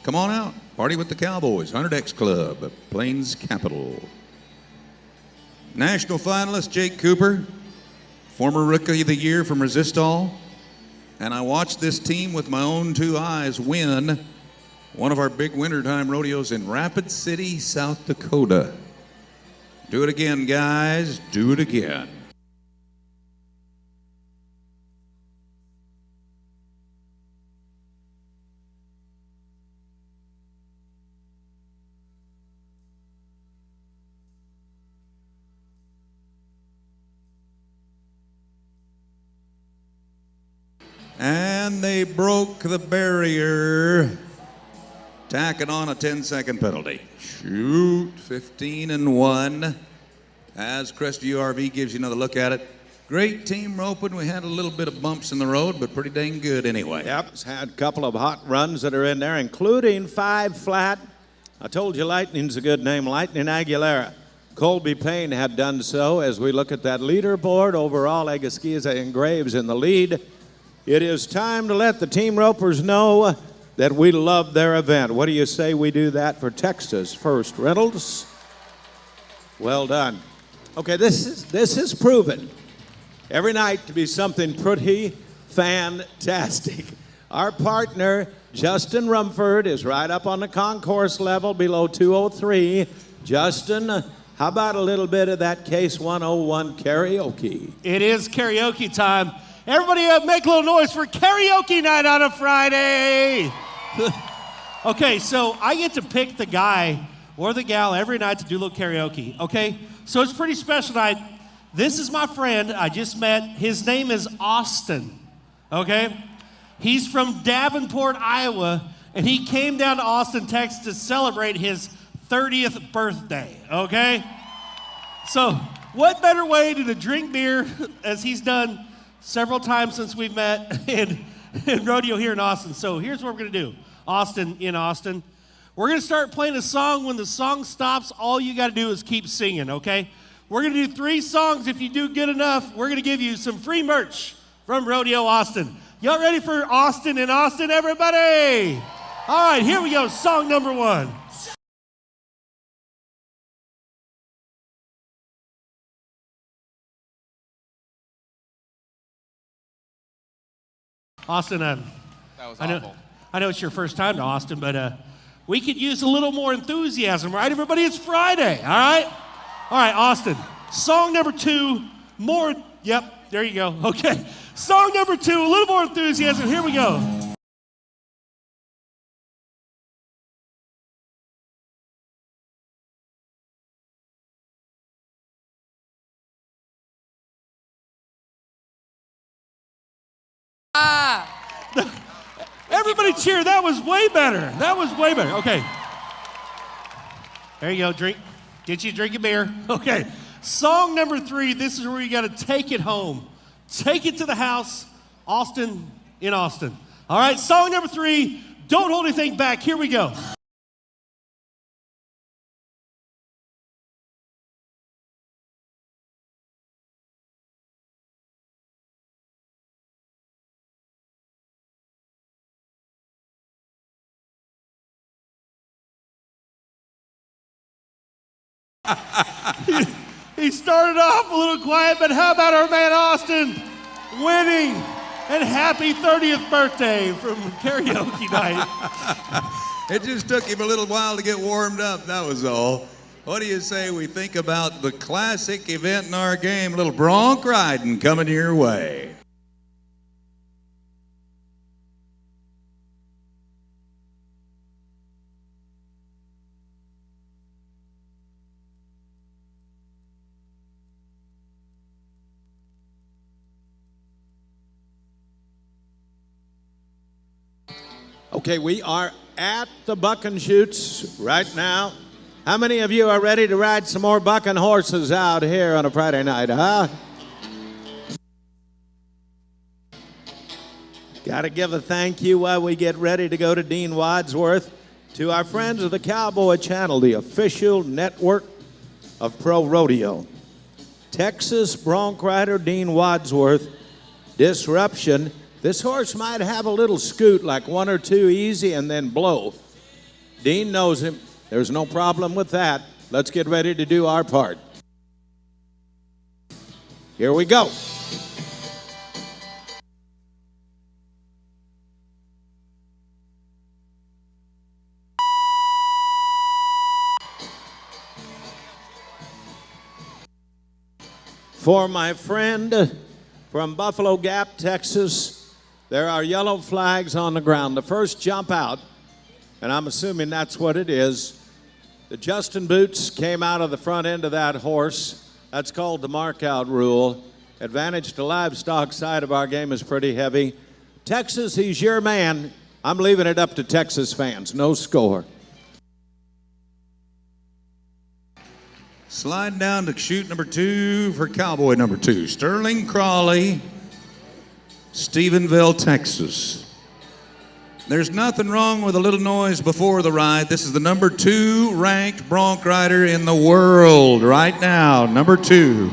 come on out. Party with the Cowboys. 100X Club, Plains Capital. National finalist Jake Cooper, former Rookie of the Year from Resistol. And I watched this team with my own 2 eyes win one of our big wintertime rodeos in Rapid City, South Dakota. Do it again, guys. Do it again. And they broke the barrier, tacking on a 10-second penalty. Shoot, 15-1. As Crestview RV gives you another look at it, Great team roping. We had a little bit of bumps in the road, but pretty dang good anyway. Yep, it's had a couple of hot runs that are in there, including 5 flat. I told you Lightning's a good name, Lightning Aguilera. Colby Payne had done so. As we look at that leaderboard, overall, Egasquiza and Graves in the lead. It is time to let the team ropers know that we love their event. What do you say we do that for Texas First Rentals? Well done. Okay, this is proven every night to be something pretty fantastic. Our partner, Justin Rumford, is right up on the concourse level below 203. Justin, how about a little bit of that Case 101 karaoke? It is karaoke time. Everybody make a little noise for karaoke night on a Friday. Okay, so I get to pick the guy or the gal every night to do a little karaoke, okay? So it's pretty special night. This is my friend I just met. His name is Austin, okay? He's from Davenport, Iowa, and he came down to Austin, Texas to celebrate his 30th birthday, okay? So what better way to drink beer, as he's done several times since we've met in rodeo here in Austin. So here's what we're going to do. Austin in Austin. We're going to start playing a song. When the song stops, all you got to do is keep singing, okay? We're going to do 3 songs. If you do good enough, we're going to give you some free merch from Rodeo Austin. Y'all ready for Austin in Austin, everybody? All right, here we go. Song number 1. Austin, that was awful. I know it's your first time to Austin, but we could use a little more enthusiasm, right, everybody? It's Friday, all right? All right, Austin, song number 2, more, yep, there you go, okay. Song number 2, a little more enthusiasm, here we go. Everybody cheer. That was way better. That was way better. Okay. There you go. Drink. Get you a drink of beer. Okay. Song number 3. This is where you got to take it home. Take it to the house. Austin in Austin. All right. Song number 3. Don't hold anything back. Here we go. He started off a little quiet, but how about our man Austin winning? And happy 30th birthday from karaoke night. It just took him a little while to get warmed up, that was all. What do you say we think about the classic event in our game, a little bronc riding coming your way? Okay, we are at the bucking chutes right now. How many of you are ready to ride some more bucking horses out here on a Friday night, huh? Got to give a thank you while we get ready to go to Dean Wadsworth to our friends of the Cowboy Channel, the official network of pro rodeo. Texas bronc rider Dean Wadsworth, disruption. This horse might have a little scoot, like 1 or 2 easy and then blow. Dean knows him. There's no problem with that. Let's get ready to do our part. Here we go. For my friend from Buffalo Gap, Texas, there are yellow flags on the ground. The first jump out, and I'm assuming that's what it is, the Justin boots came out of the front end of that horse. That's called the mark-out rule. Advantage to livestock side of our game is pretty heavy. Texas, he's your man. I'm leaving it up to Texas fans. No score. Slide down to chute number 2 for Cowboy number 2. Sterling Crawley, Stephenville, Texas. There's nothing wrong with a little noise before the ride. This is the number 2 ranked bronc rider in the world right now, number 2.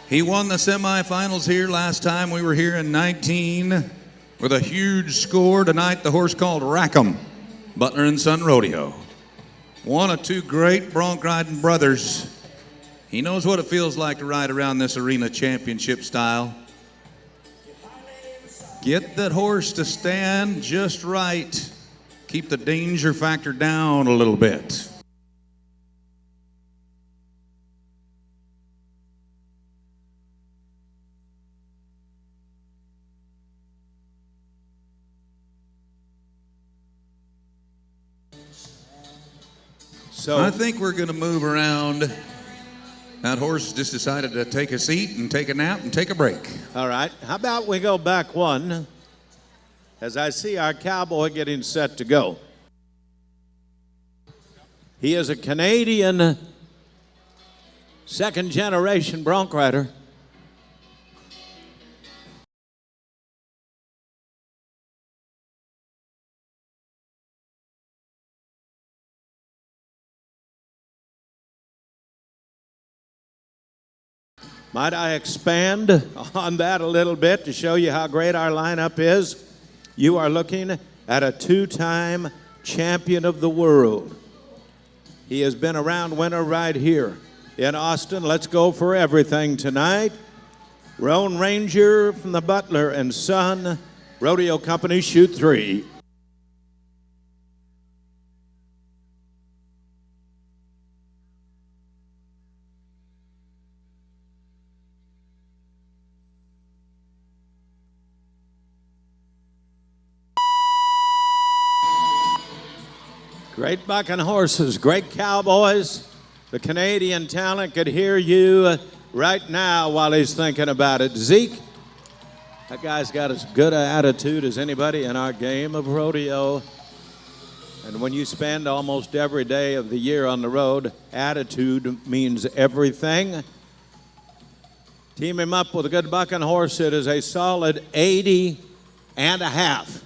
He won the semifinals here last time. We were here in 19 with a huge score. Tonight, the horse called Rackham, Butler and Son Rodeo. One of 2 great bronc riding brothers. He knows what it feels like to ride around this arena championship style. Get that horse to stand just right. Keep the danger factor down a little bit. So I think we're going to move around. That horse just decided to take a seat and take a nap and take a break. All right. How about we go back one as I see our Cowboy getting set to go. He is a Canadian second-generation bronc rider. Might I expand on that a little bit to show you how great our lineup is? You are looking at a 2-time champion of the world. He has been a round winner right here in Austin. Let's go for everything tonight. Roan Ranger from the Butler and Son Rodeo Company, chute 3. Great bucking horses, great cowboys. The Canadian talent could hear you right now while he's thinking about it. Zeke, that guy's got as good an attitude as anybody in our game of rodeo. And when you spend almost every day of the year on the road, attitude means everything. Team him up with a good bucking horse. It is a solid 80.5.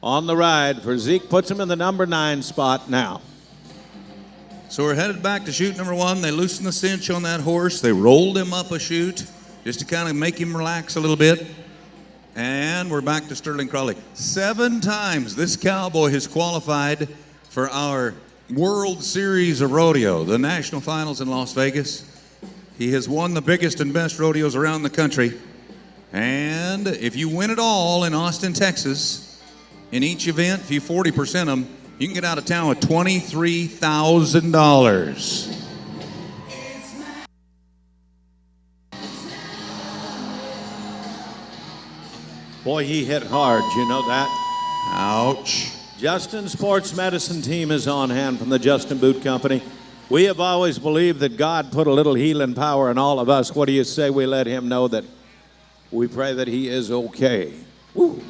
On the ride for Zeke, puts him in the number 9 spot now. So we're headed back to chute number 1. They loosened the cinch on that horse. They rolled him up a chute just to kind of make him relax a little bit. And we're back to Sterling Crawley. 7 times this cowboy has qualified for our World Series of Rodeo, the national finals in Las Vegas. He has won the biggest and best rodeos around the country. And if you win it all in Austin, Texas, in each event, if you 40% them, you can get out of town with $23,000. Boy, he hit hard, you know that? Ouch. Justin Sports Medicine Team is on hand from the Justin Boot Company. We have always believed that God put a little healing power in all of us. What do you say we let him know that we pray that he is okay? Woo.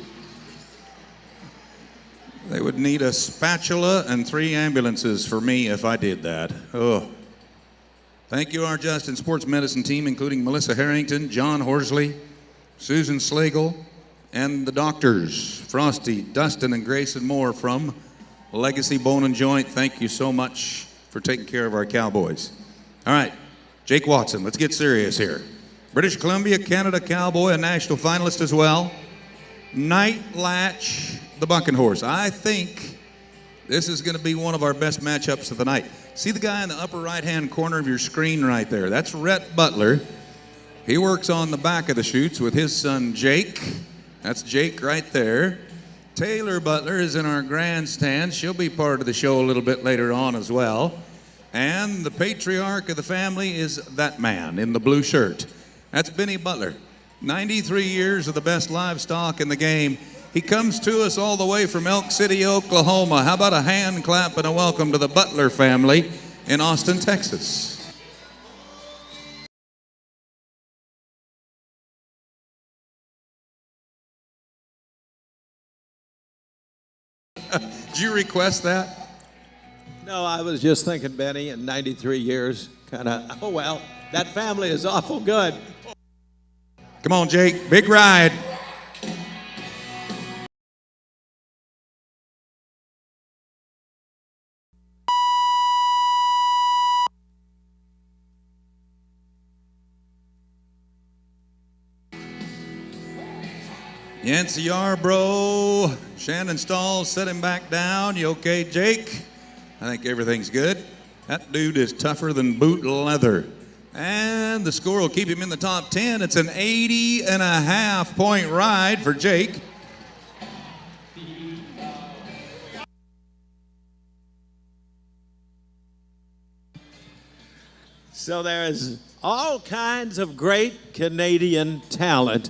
They would need a spatula and 3 ambulances for me if I did that. Oh. Thank you, our Justin Sports Medicine team, including Melissa Harrington, John Horsley, Susan Slagle, and the doctors, Frosty, Dustin, and Grayson Moore from Legacy Bone and Joint. Thank you so much for taking care of our Cowboys. All right, Jake Watson, let's get serious here. British Columbia, Canada Cowboy, a national finalist as well. Night Latch, the bucking horse. I think this is going to be one of our best matchups of the night. See the guy in the upper right-hand corner of your screen right there? That's Rhett Butler. He works on the back of the chutes with his son Jake. That's Jake right there. Taylor Butler is in our grandstand. She'll be part of the show a little bit later on as well. And the patriarch of the family is that man in the blue shirt. That's Benny Butler. 93 years of the best livestock in the game. He comes to us all the way from Elk City, Oklahoma. How about a hand clap and a welcome to the Butler family in Austin, Texas. Did you request that? No, I was just thinking, Benny, in 93 years, kind of, oh, well, that family is awful good. Come on, Jake. Big ride. Yancey Yarbrough, Shannon Stahl, set him back down. You okay, Jake? I think everything's good. That dude is tougher than boot leather. And the score will keep him in the top 10. It's an 80.5 point ride for Jake. So there's all kinds of great Canadian talent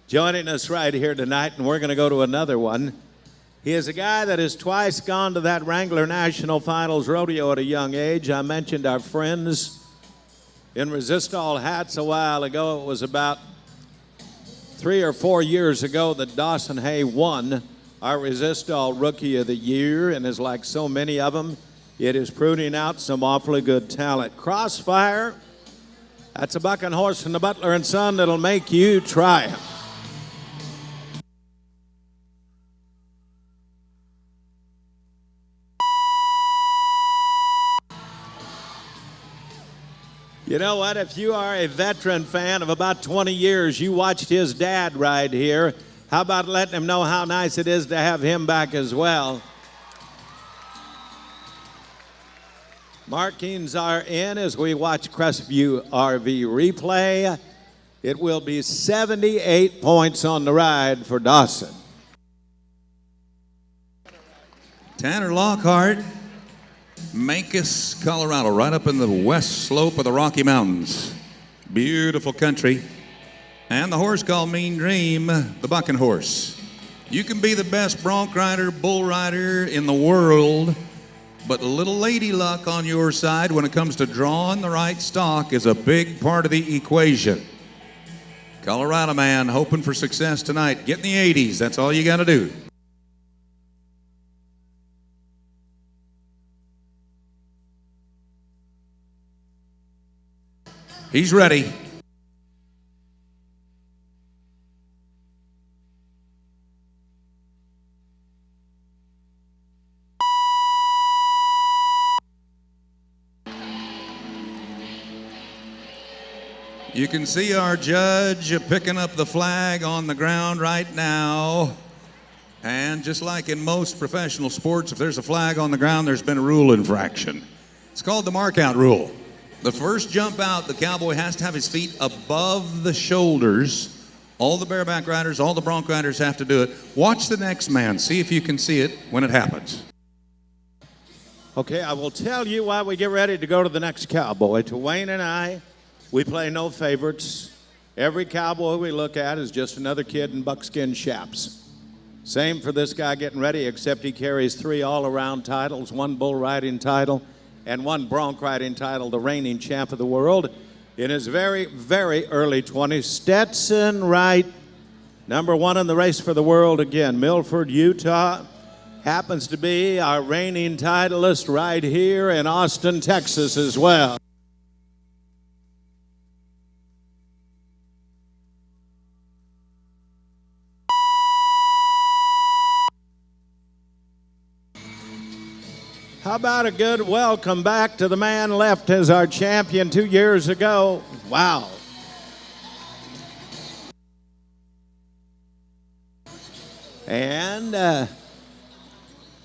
joining us right here tonight, and we're going to go to another one. He is a guy that has twice gone to that Wrangler National Finals rodeo at a young age. I mentioned our friends in Resistol hats a while ago. It was about 3 or 4 years ago that Dawson Hay won our Resistol Rookie of the Year, and is like so many of them, it is pruning out some awfully good talent. Crossfire, that's a bucking horse from the Butler and Son that'll make you try him. You know what? If you are a veteran fan of about 20 years, you watched his dad ride here. How about letting him know how nice it is to have him back as well? Markings are in as we watch Crestview RV replay. It will be 78 points on the ride for Dawson. Tanner Lockhart, Mancos, Colorado, right up in the west slope of the Rocky Mountains. Beautiful country. And the horse called Mean Dream, the bucking horse. You can be the best bronc rider, bull rider in the world, but a little lady luck on your side when it comes to drawing the right stock is a big part of the equation. Colorado man hoping for success tonight. Get in the 80s, that's all you got to do. He's ready. You can see our judge picking up the flag on the ground right now. And just like in most professional sports, if there's a flag on the ground, there's been a rule infraction. It's called the markout rule. The first jump out, the cowboy has to have his feet above the shoulders. All the bareback riders, all the bronc riders have to do it. Watch the next man. See if you can see it when it happens. Okay, I will tell you while we get ready to go to the next cowboy. To Wayne and I, we play no favorites. Every cowboy we look at is just another kid in buckskin chaps. Same for this guy getting ready, except he carries 3 all-around titles, 1 bull riding title, and 1 bronc riding title, the reigning champ of the world. In his very, very early 20s, Stetson Wright, number 1 in the race for the world again. Milford, Utah, happens to be our reigning titleist right here in Austin, Texas as well. How about a good welcome back to the man left as our champion 2 years ago? Wow. And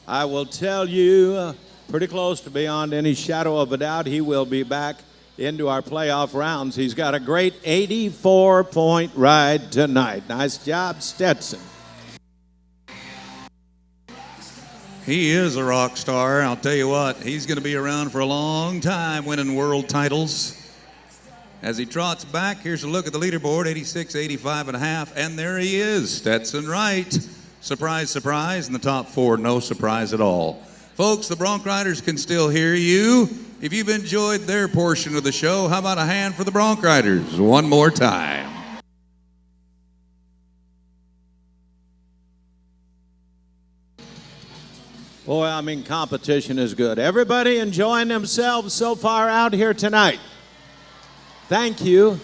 I will tell you, pretty close to beyond any shadow of a doubt, he will be back into our playoff rounds. He's got a great 84-point ride tonight. Nice job, Stetson. He is a rock star. I'll tell you what, he's going to be around for a long time winning world titles. As he trots back, here's a look at the leaderboard, 86, 85.5, and there he is, Stetson Wright. Surprise, surprise, in the top 4, no surprise at all. Folks, the bronc riders can still hear you. If you've enjoyed their portion of the show, how about a hand for the bronc riders one more time? Boy, I mean, competition is good. Everybody enjoying themselves so far out here tonight? Thank you.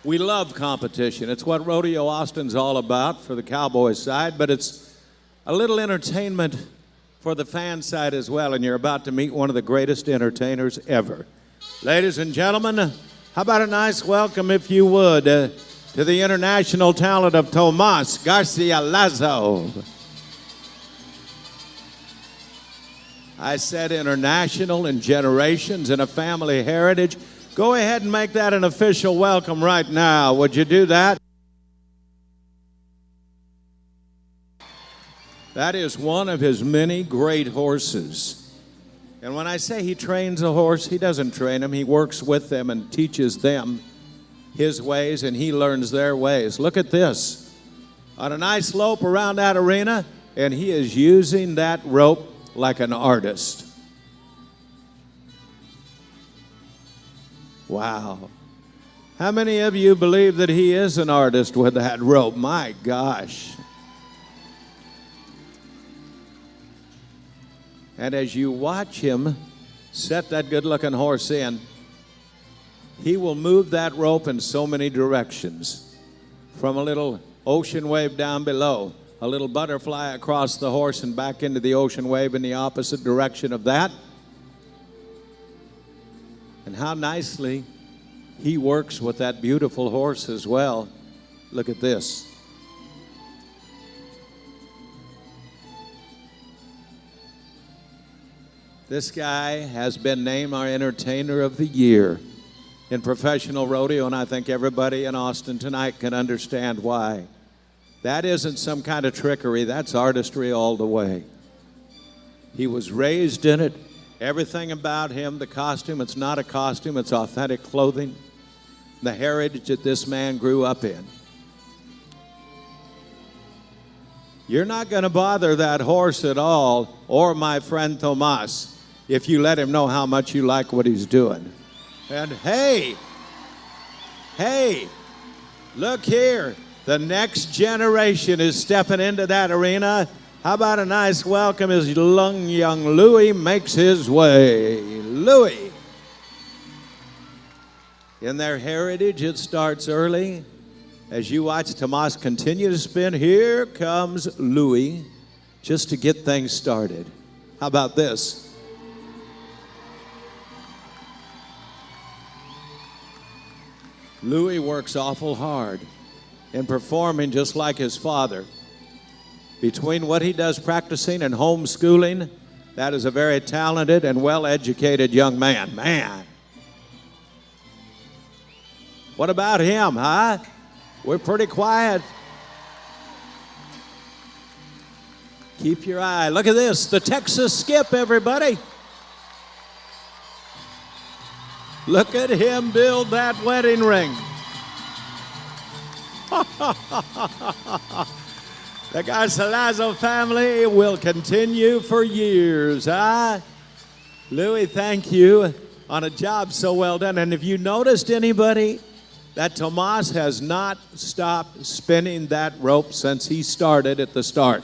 We love competition. It's what Rodeo Austin's all about for the Cowboy side, but it's a little entertainment for the fan side as well, and you're about to meet one of the greatest entertainers ever. Ladies and gentlemen, how about a nice welcome, if you would, to the international talent of Tomas Garcia Lazo. I said international and generations and a family heritage. Go ahead and make that an official welcome right now. Would you do that? That is one of his many great horses. And when I say he trains a horse, he doesn't train them. He works with them and teaches them his ways, and he learns their ways. Look at this. On a nice slope around that arena, and he is using that rope like an artist. Wow. How many of you believe that he is an artist with that rope? My gosh. And as you watch him set that good-looking horse in, he will move that rope in so many directions. From a little ocean wave down below, a little butterfly across the horse and back into the ocean wave in the opposite direction of that. And how nicely he works with that beautiful horse as well. Look at this. This guy has been named our Entertainer of the Year in professional rodeo, and I think everybody in Austin tonight can understand why. That isn't some kind of trickery. That's artistry all the way. He was raised in it. Everything about him, the costume, it's not a costume, it's authentic clothing. The heritage that this man grew up in. You're not going to bother that horse at all, or my friend Tomas, if you let him know how much you like what he's doing. And hey, look here. The next generation is stepping into that arena. How about a nice welcome as young Louis makes his way. Louis. In their heritage, it starts early. As you watch Tomas continue to spin, here comes Louis just to get things started. How about this? Louis works awful hard in performing just like his father. Between what he does practicing and homeschooling, that is a very talented and well-educated young man. Man. What about him, huh? We're pretty quiet. Keep your eye. Look at this, the Texas Skip, everybody. Look at him build that wedding ring. The Garcilaso family will continue for years, huh? Louis, thank you on a job so well done. And if you noticed, anybody, that Tomas has not stopped spinning that rope since he started at the start.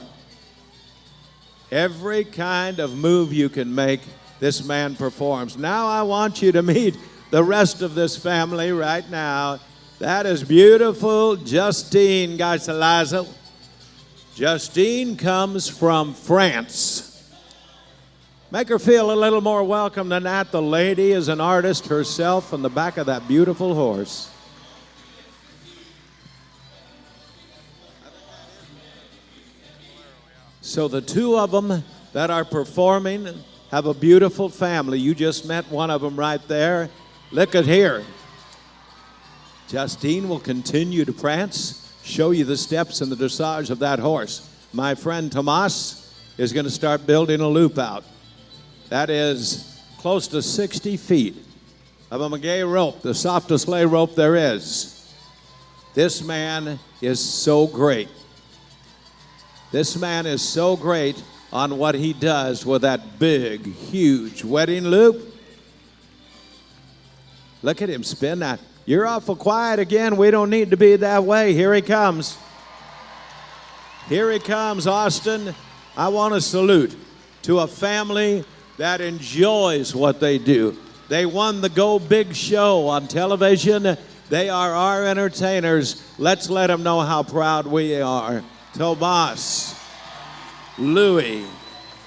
Every kind of move you can make, this man performs. Now I want you to meet the rest of this family right now. That is beautiful Justine Garcilaso. Justine comes from France. Make her feel a little more welcome than that. The lady is an artist herself on the back of that beautiful horse. So the two of them that are performing have a beautiful family. You just met one of them right there. Look at here. Justine will continue to prance, show you the steps and the dressage of that horse. My friend Tomas is going to start building a loop out. That is close to 60 feet of a maguey rope, the softest lay rope there is. This man is so great. This man is so great on what he does with that big, huge wedding loop. Look at him spin that. You're awful quiet again. We don't need to be that way. Here he comes. Here he comes, Austin. I want to salute to a family that enjoys what they do. They won the Go Big Show on television. They are our entertainers. Let's let them know how proud we are. Tomas, Louie,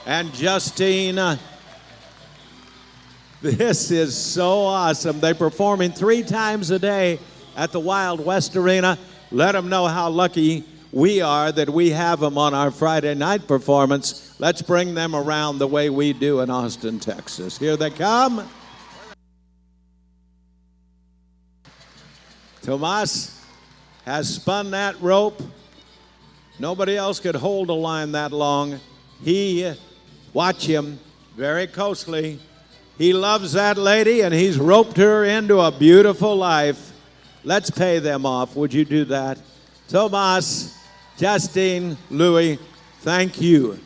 and Justine. This is so awesome. They're performing 3 times a day at the Wild West Arena. Let them know how lucky we are that we have them on our Friday night performance. Let's bring them around the way we do in Austin, Texas. Here they come. Tomas has spun that rope. Nobody else could hold a line that long. Watch him very closely. He loves that lady, and he's roped her into a beautiful life. Let's pay them off. Would you do that? Tomas, Justine, Louie, thank you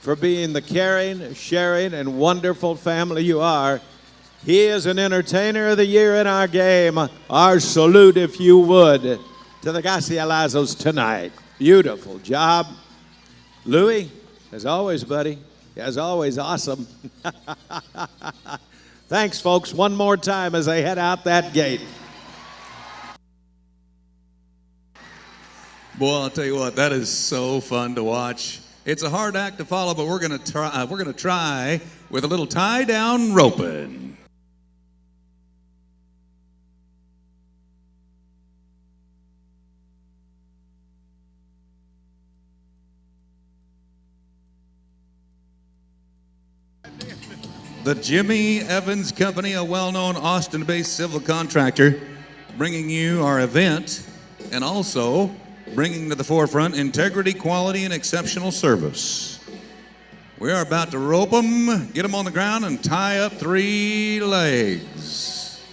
for being the caring, sharing, and wonderful family you are. He is an Entertainer of the Year in our game. Our salute, if you would, to the Gacialazos tonight. Beautiful job. Louie, as always, buddy. As always, awesome. Thanks, folks, one more time as they head out that gate. Boy, I'll tell you what, that is so fun to watch. It's a hard act to follow, but we're gonna try with a little tie-down roping. The Jimmy Evans Company, a well-known Austin-based civil contractor, bringing you our event and also bringing to the forefront integrity, quality, and exceptional service. We are about to rope them, get them on the ground, and tie up 3 legs.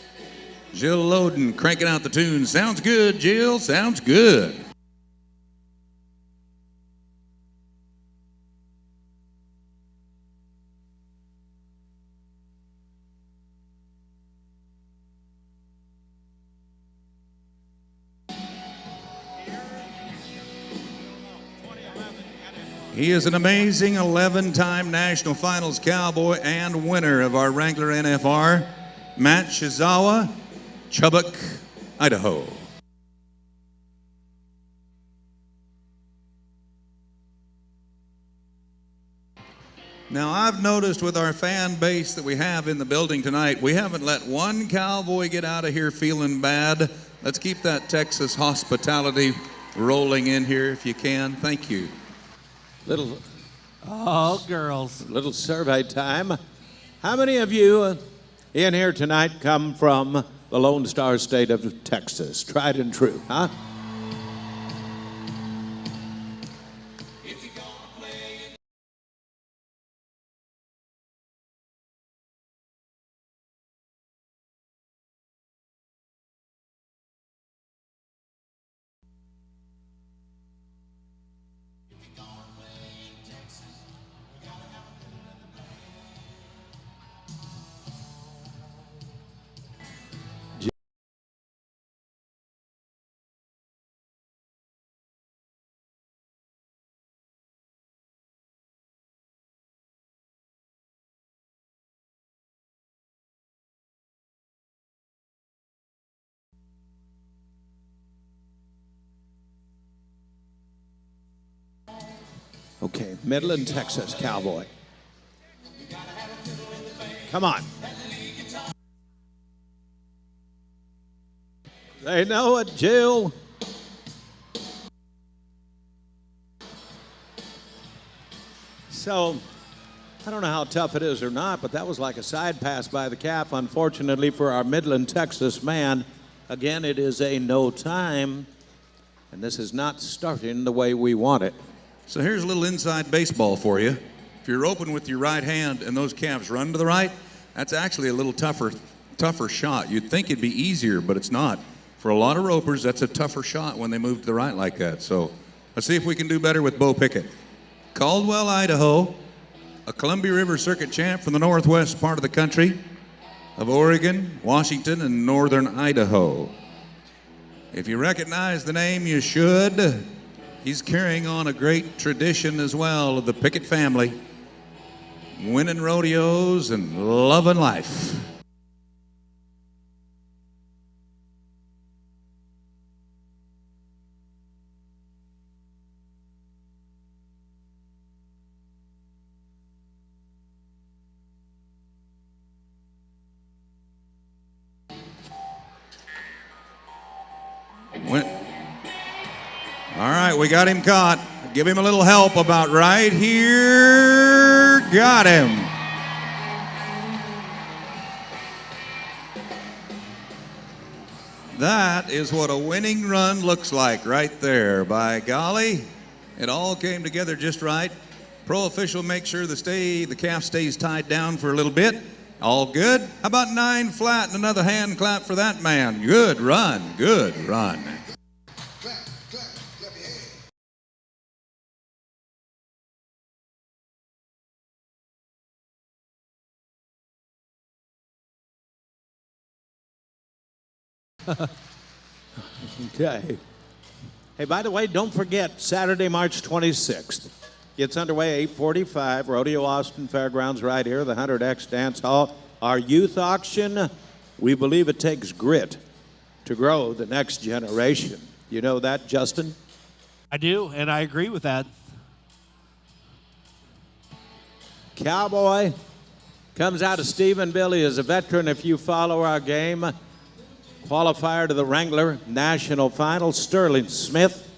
Jill Loden cranking out the tune. Sounds good, Jill, sounds good. He is an amazing 11-time National Finals Cowboy and winner of our Wrangler NFR, Matt Shizawa, Chubbuck, Idaho. Now, I've noticed with our fan base that we have in the building tonight, we haven't let one cowboy get out of here feeling bad. Let's keep that Texas hospitality rolling in here if you can. Thank you. Girls. Little survey time. How many of you in here tonight come from the Lone Star State of Texas? Tried and true, huh? Okay, Midland, Texas, Cowboy. Come on. They know it, Jill. So, I don't know how tough it is or not, but that was like a side pass by the calf, unfortunately, for our Midland, Texas man. Again, it is a no time, and this is not starting the way we want it. So here's a little inside baseball for you. If you're open with your right hand and those calves run to the right, that's actually a little tougher shot. You'd think it'd be easier, but it's not. For a lot of ropers, that's a tougher shot when they move to the right like that. So let's see if we can do better with Bo Pickett. Caldwell, Idaho, a Columbia River Circuit champ from the northwest part of the country of Oregon, Washington, and northern Idaho. If you recognize the name, you should. He's carrying on a great tradition as well of the Pickett family. winning rodeos and loving life. All right, we got him caught. Give him a little help about right here. Got him. That is what a winning run looks like right there. By golly, it all came together just right. Pro official makes sure the calf stays tied down for a little bit. All good. How about 9 flat and another hand clap for that man? Good run, good run. Okay. Hey, by the way, don't forget, Saturday, March 26th. Gets underway 8:45, Rodeo Austin Fairgrounds right here, the 100X Dance Hall. Our youth auction, we believe it takes grit to grow the next generation. You know that, Justin? I do, and I agree with that. Cowboy comes out of Stephenville. He is a veteran if you follow our game. Qualifier to the Wrangler National Final, Sterling Smith.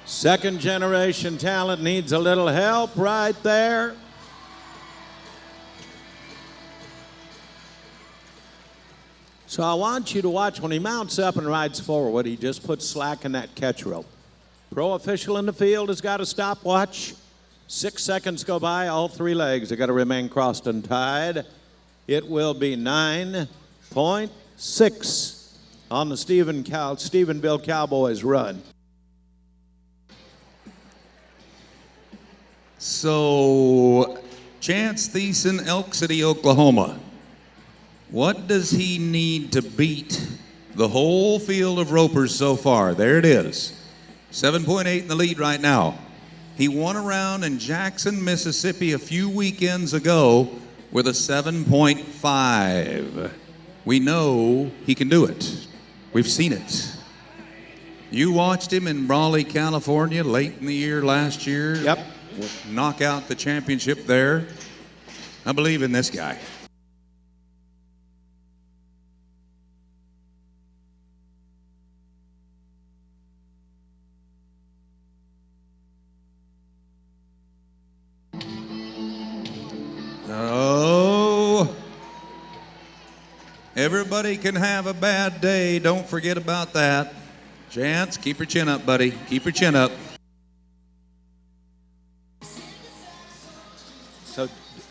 Second generation talent needs a little help right there. So I want you to watch when he mounts up and rides forward, he just puts slack in that catch rope. Pro official in the field has got a stopwatch. 6 seconds go by, all 3 legs have got to remain crossed and tied. It will be 9.6 on the Stephenville Cowboys run. So, Chance Thiessen, Elk City, Oklahoma. What does he need to beat the whole field of ropers so far? There it is. 7.8 in the lead right now. He won around in Jackson, Mississippi a few weekends ago with a 7.5. We know he can do it. We've seen it. You watched him in Raleigh, California late in the year last year. Yep. Knock out the championship there. I believe in this guy. Oh, everybody can have a bad day. Don't forget about that. Chance, keep your chin up, buddy. Keep your chin up. So,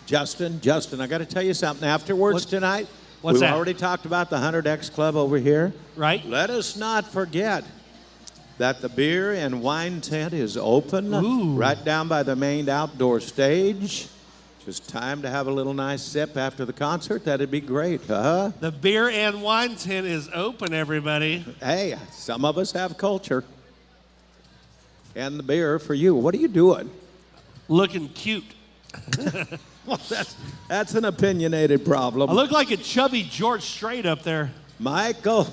Justin, I got to tell you something. Afterwards tonight, what's we've that? already talked about the 100X Club over here. Right. Let us not forget that the beer and wine tent is open right down by the main outdoor stage. Just time to have a little nice sip after the concert. That'd be great, huh? The beer and wine tent is open, everybody. Hey, some of us have culture. And the beer for you. What are you doing? Looking cute. Well, that's an opinionated problem. I look like a chubby George Strait up there. Michael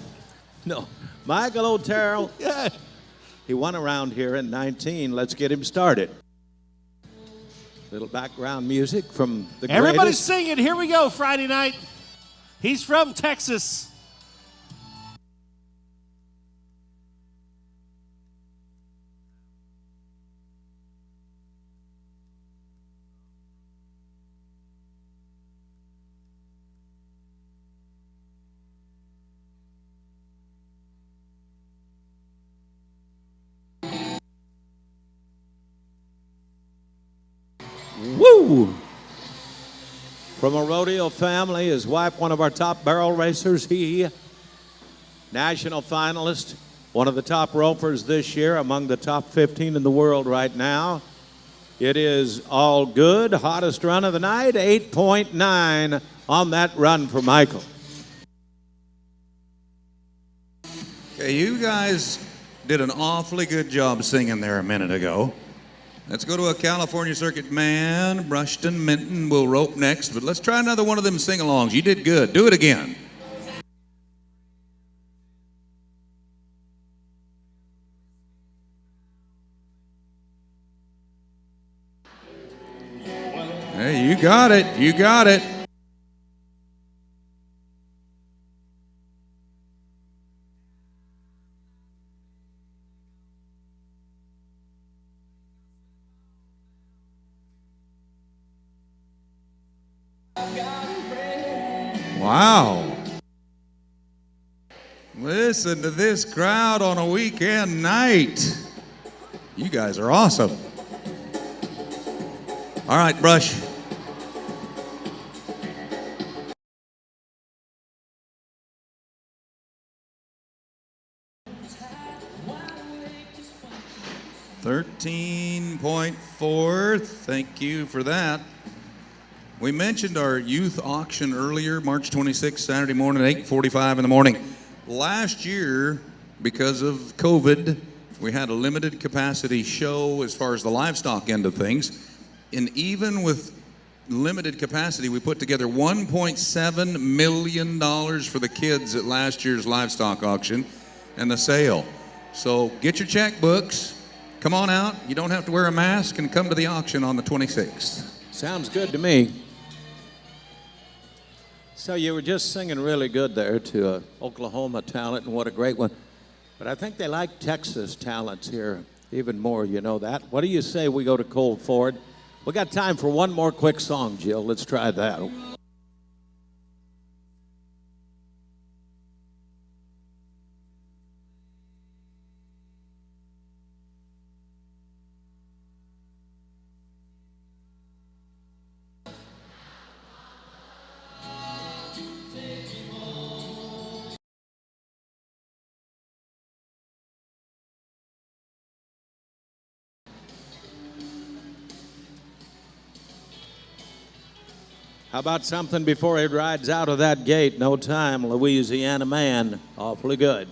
Otero. Yeah. He won around here in 19. Let's get him started. Little background music from the Everybody's greatest. singing. Here we go, Friday night. He's from Texas. Woo! From a rodeo family, his wife, one of our top barrel racers. He, national finalist, one of the top ropers this year, among the top 15 in the world right now. It is all good. Hottest run of the night, 8.9 on that run for Michael. Okay, you guys did an awfully good job singing there a minute ago. Let's go to a California Circuit man. Brushton Minton will rope next, but let's try another one of them sing-alongs. You did good. Do it again. Hey, you got it. You got it. Wow. Listen to this crowd on a weekend night. You guys are awesome. All right, Brush. $13.4. Thank you for that. We mentioned our youth auction earlier, March 26th, Saturday morning at 8:45 in the morning. Last year, because of COVID, we had a limited capacity show as far as the livestock end of things. And even with limited capacity, we put together $1.7 million for the kids at last year's livestock auction and the sale. So get your checkbooks, come on out. You don't have to wear a mask and come to the auction on the 26th. Sounds good to me. So you were just singing really good there to Oklahoma talent, and what a great one. But I think they like Texas talents here even more, you know that. What do you say we go to Cold Ford? We got time for one more quick song, Jill. Let's try that. How about something before he rides out of that gate? No time, Louisiana man. Awfully good.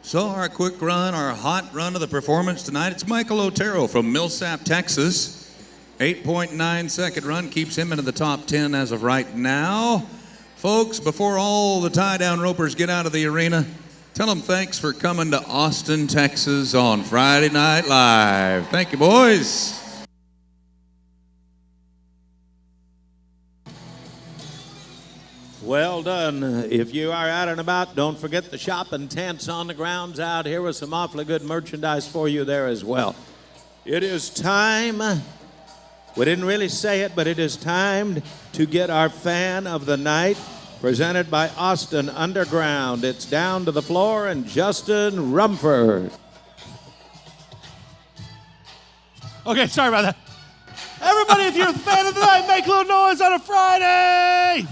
So our quick run, our hot run of the performance tonight, it's Michael Otero from Millsap, Texas. 8.9 second run keeps him into the top 10 as of right now. Folks, before all the tie-down ropers get out of the arena, tell them thanks for coming to Austin, Texas on Friday Night Live. Thank you, boys. Well done. If you are out and about, don't forget the shopping tents on the grounds out here with some awfully good merchandise for you there as well. It is time, we didn't really say it, but it is time to get our fan of the night, presented by Austin Underground. It's down to the floor and Justin Rumford. Okay, sorry about that. Everybody, if you're a fan of the night, make a little noise on a Friday.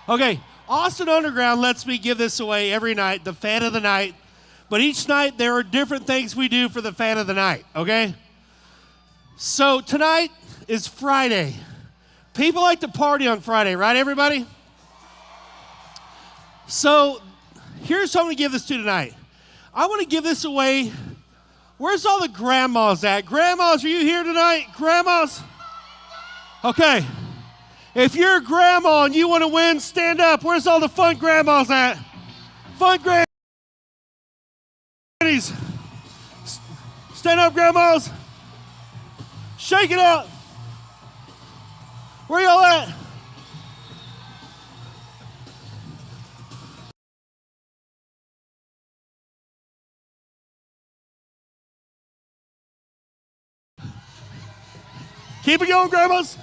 Okay, Austin Underground lets me give this away every night, the fan of the night. But each night there are different things we do for the fan of the night, okay? So tonight is Friday. People like to party on Friday, right, everybody? So here's who I'm going to give this to tonight. I want to give this away. Where's all the grandmas at? Grandmas, are you here tonight? Grandmas? Okay. If you're a grandma and you want to win, stand up. Where's all the fun grandmas at? Fun grannies. Stand up, grandmas. Shake it out. Where y'all at? Keep it going, grandmas.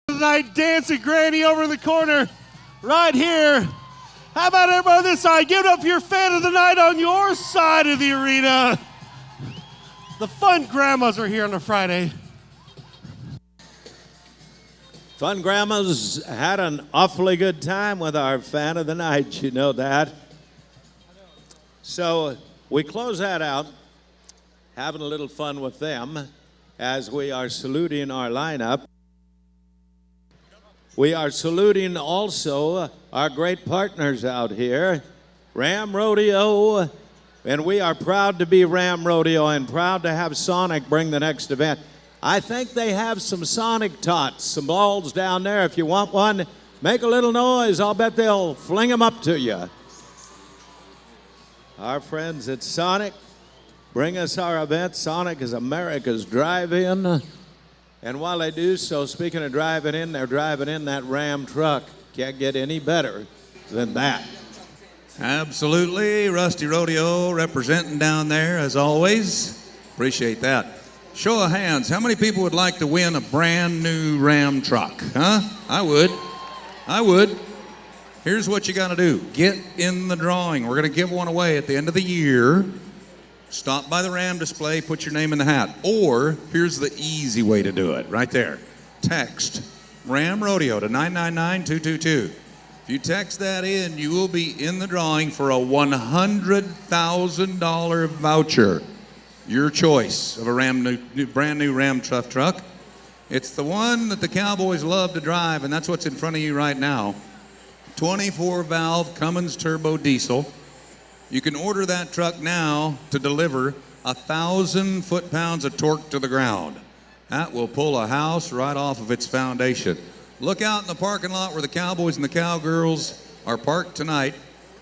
Tonight, dancing granny over in the corner, right here. How about everybody on this side? Give it up for your fan of the night on your side of the arena. The fun grandmas are here on a Friday. Fun grandmas had an awfully good time with our fan of the night, you know that. So we close that out, having a little fun with them. as we are saluting our lineup, we are saluting also our great partners out here, Ram Rodeo, and we are proud to be Ram Rodeo and proud to have Sonic bring the next event. I think they have some Sonic tots, some balls down there. If you want one, make a little noise. I'll bet they'll fling them up to you. Our friends at Sonic bring us our event. Sonic is America's drive-in. And while they do so, speaking of driving in, they're driving in that Ram truck. Can't get any better than that. Absolutely. Rusty Rodeo representing down there as always. Appreciate that. Show of hands, how many people would like to win a brand new Ram truck? Huh? I would. Here's what you got to do. Get in the drawing. We're going to give one away at the end of the year. Stop by the Ram display, put your name in the hat. Or here's the easy way to do it, right there. Text Ram Rodeo to 999-222. If you text that in, you will be in the drawing for a $100,000 voucher. Your choice of a brand new Ram truck. It's the one that the Cowboys love to drive, and that's what's in front of you right now. 24-valve Cummins turbo diesel. You can order that truck now to deliver 1,000 foot-pounds of torque to the ground. That will pull a house right off of its foundation. Look out in the parking lot where the Cowboys and the Cowgirls are parked tonight.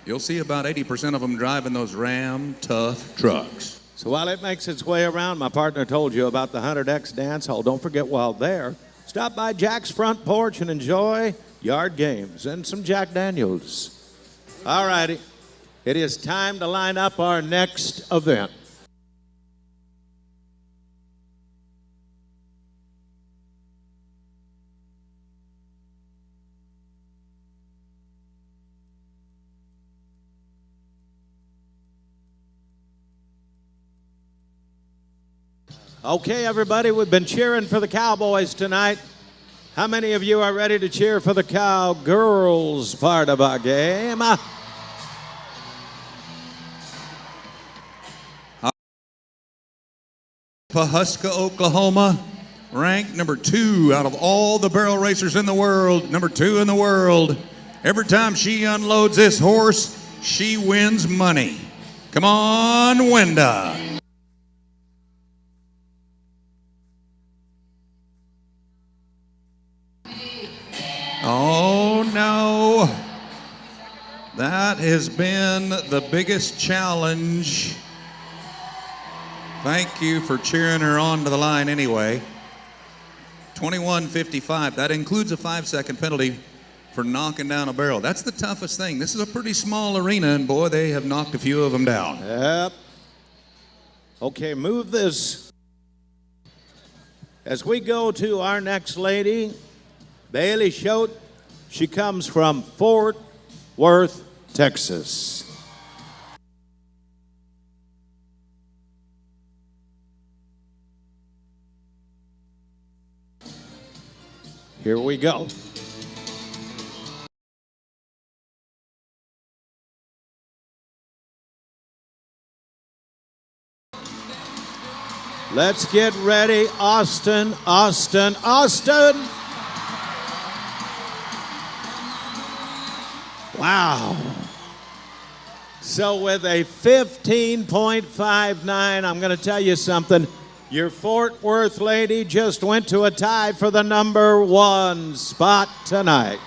You'll see about 80% of them driving those Ram Tough trucks. So while it makes its way around, my partner told you about the 100X dance hall. Don't forget, while there, stop by Jack's front porch and enjoy yard games and some Jack Daniels. All righty, it is time to line up our next event. Okay, everybody, we've been cheering for the Cowboys tonight. How many of you are ready to cheer for the Cowgirls part of our game? Pahuska, Oklahoma, ranked number 2 out of all the barrel racers in the world, number 2 in the world. Every time she unloads this horse, she wins money. Come on, Wenda. Oh, no. That has been the biggest challenge. Thank you for cheering her on to the line anyway. 21:55. That includes a 5-second penalty for knocking down a barrel. That's the toughest thing. This is a pretty small arena, and boy, they have knocked a few of them down. Yep. Okay, move this. As we go to our next lady, Bailey Schote. She comes from Fort Worth, Texas. Here we go. Let's get ready. Austin, Austin, Austin. Wow. So with a 15.59, I'm going to tell you something. Your Fort Worth lady just went to a tie for the number 1 spot tonight.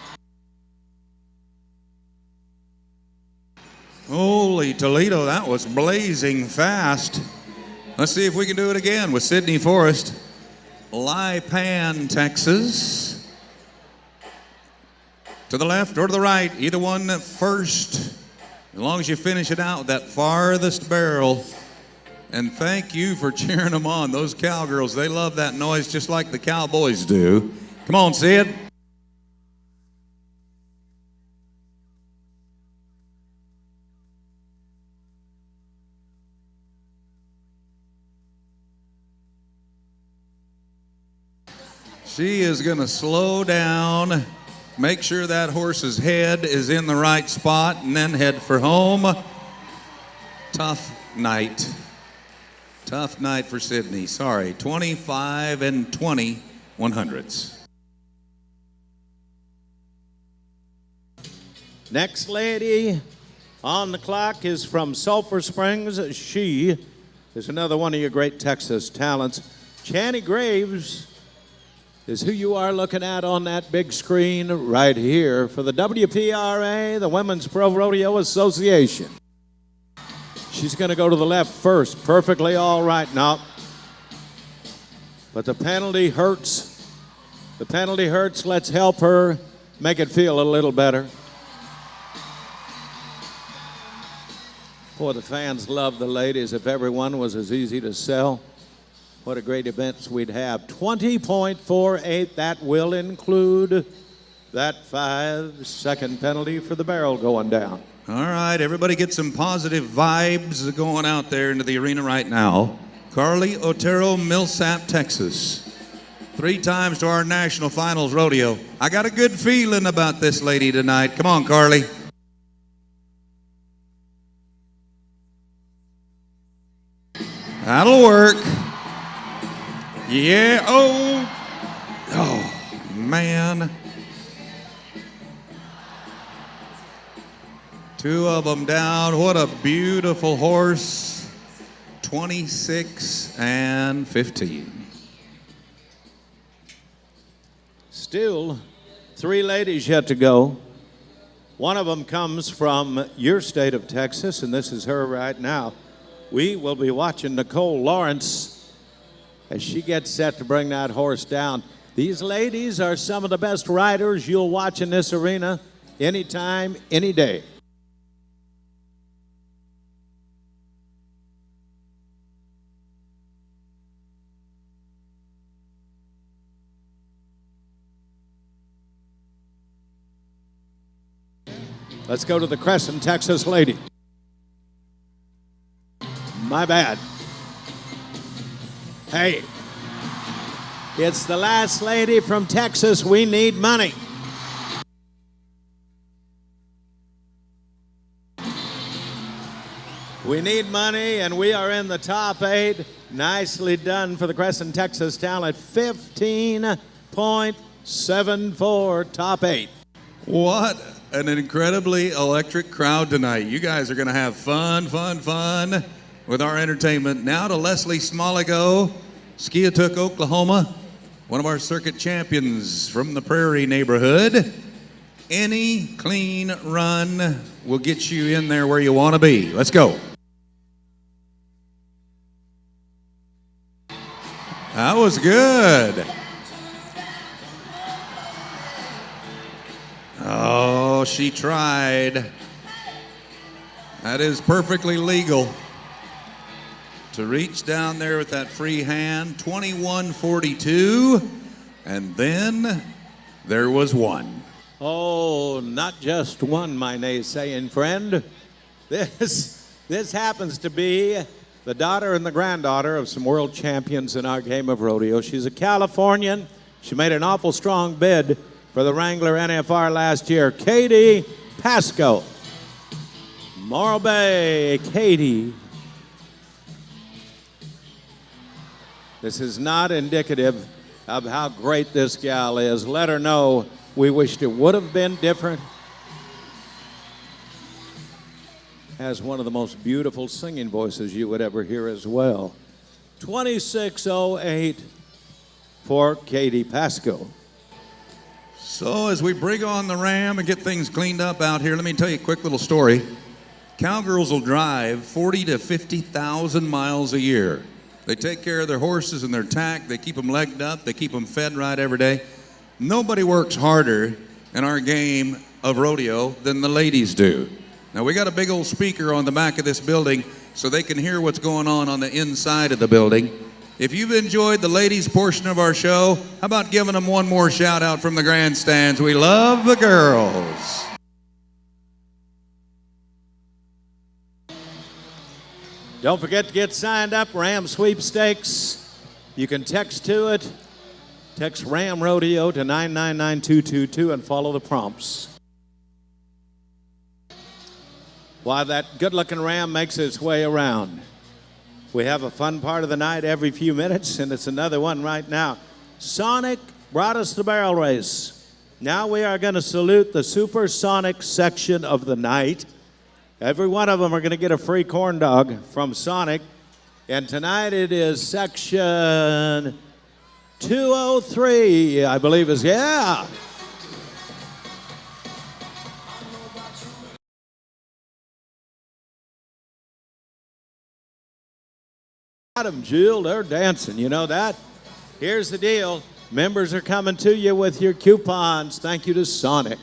Holy Toledo, that was blazing fast. Let's see if we can do it again with Sydney Forrest. Lipan, Texas. To the left or to the right, either one first. As long as you finish it out with that farthest barrel. And thank you for cheering them on. Those Cowgirls, they love that noise just like the Cowboys do. Come on, Sid. She is going to slow down. Make sure that horse's head is in the right spot and then head for home. Tough night. Tough night for Sydney. Sorry. 25 and 20 100s. Next lady on the clock is from Sulphur Springs. She is another one of your great Texas talents. Channy Graves is who you are looking at on that big screen right here for the WPRA, the Women's Pro Rodeo Association. She's going to go to the left first. Perfectly all right now. But the penalty hurts. The penalty hurts. Let's help her make it feel a little better. Boy, the fans love the ladies. If everyone was as easy to sell, what a great event we'd have. 20.48, that will include that 5-second penalty for the barrel going down. All right, everybody get some positive vibes going out there into the arena right now. Carly Otero, Millsap, Texas. 3 times to our national finals rodeo. I got a good feeling about this lady tonight. Come on, Carly. That'll work. Yeah, oh, man. 2 of them down. What a beautiful horse. 26 and 15. Still 3 ladies yet to go. One of them comes from your state of Texas, and this is her right now. We will be watching Nicole Lawrence as she gets set to bring that horse down. These ladies are some of the best riders you'll watch in this arena anytime, any day. Let's go to the Crescent, Texas lady. My bad. Hey, it's the last lady from Texas. We need money. We need money, and we are in the top 8. Nicely done for the Crescent, Texas talent. 15.74, top 8. What an incredibly electric crowd tonight. You guys are going to have fun with our entertainment. Now to Leslie Smoligo, Skiatook, Oklahoma, one of our circuit champions from the Prairie neighborhood. Any clean run will get you in there where you want to be. Let's go. That was good. Oh, she tried. That is perfectly legal. To reach down there with that free hand, 21-42, and then there was one. Oh, not just one, my naysaying friend. This happens to be the daughter and the granddaughter of some world champions in our game of rodeo. She's a Californian. She made an awful strong bid for the Wrangler NFR last year. Katie Pasco. Morro Bay, Katie. This is not indicative of how great this gal is. Let her know we wished it would have been different. Has one of the most beautiful singing voices you would ever hear as well. 26.08 for Katie Pasco. So as we bring on the ram and get things cleaned up out here, let me tell you a quick little story. Cowgirls will drive 40 to 50,000 miles a year. They take care of their horses and their tack. They keep them legged up. They keep them fed right every day. Nobody works harder in our game of rodeo than the ladies do. Now, we got a big old speaker on the back of this building so they can hear what's going on the inside of the building. If you've enjoyed the ladies' portion of our show, how about giving them one more shout out from the grandstands? We love the girls. Don't forget to get signed up, Ram Sweepstakes. You can text to it. Text Ram Rodeo to 999222 and follow the prompts. While that good-looking ram makes its way around. We have a fun part of the night every few minutes, and it's another one right now. Sonic brought us the barrel race. Now we are going to salute the supersonic section of the night. Every one of them are going to get a free corn dog from Sonic. And tonight it is section 203, I believe is, yeah. Adam, Jill, they're dancing, you know that? Here's the deal. Members are coming to you with your coupons. Thank you to Sonic.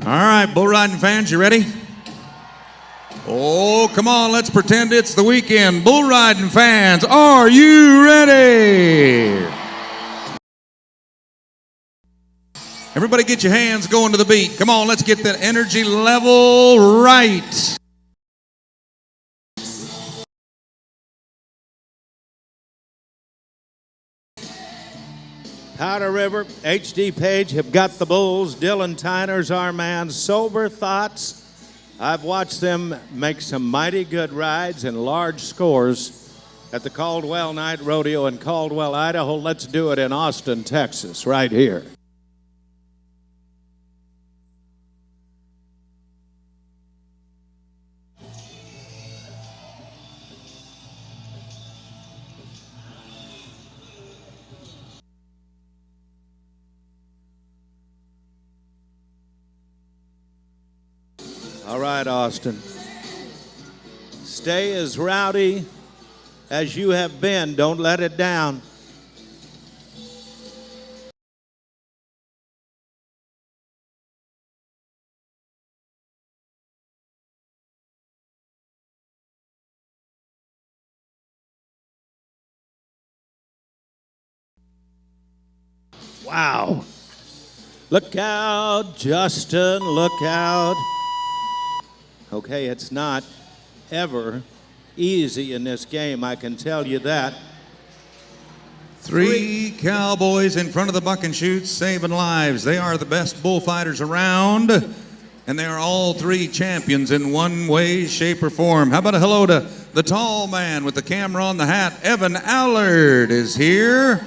All right, bull riding fans, you ready? Oh, come on, let's pretend it's the weekend. Bull riding fans, are you ready? Everybody get your hands going to the beat. Come on, let's get that energy level right. Powder River, H.D. Page have got the bulls. Dylan Tyner's our man. Sober Thoughts. I've watched them make some mighty good rides and large scores at the Caldwell Night Rodeo in Caldwell, Idaho. Let's do it in Austin, Texas, right here. All right, Austin. Stay as rowdy as you have been. Don't let it down. Wow. Look out, Justin, look out. Okay, it's not ever easy in this game, I can tell you that. Three cowboys in front of the buck and shoots, saving lives. They are the best bullfighters around, and they are all three champions in one way, shape, or form. How about a hello to the tall man with the camera on the hat? Evan Allard is here.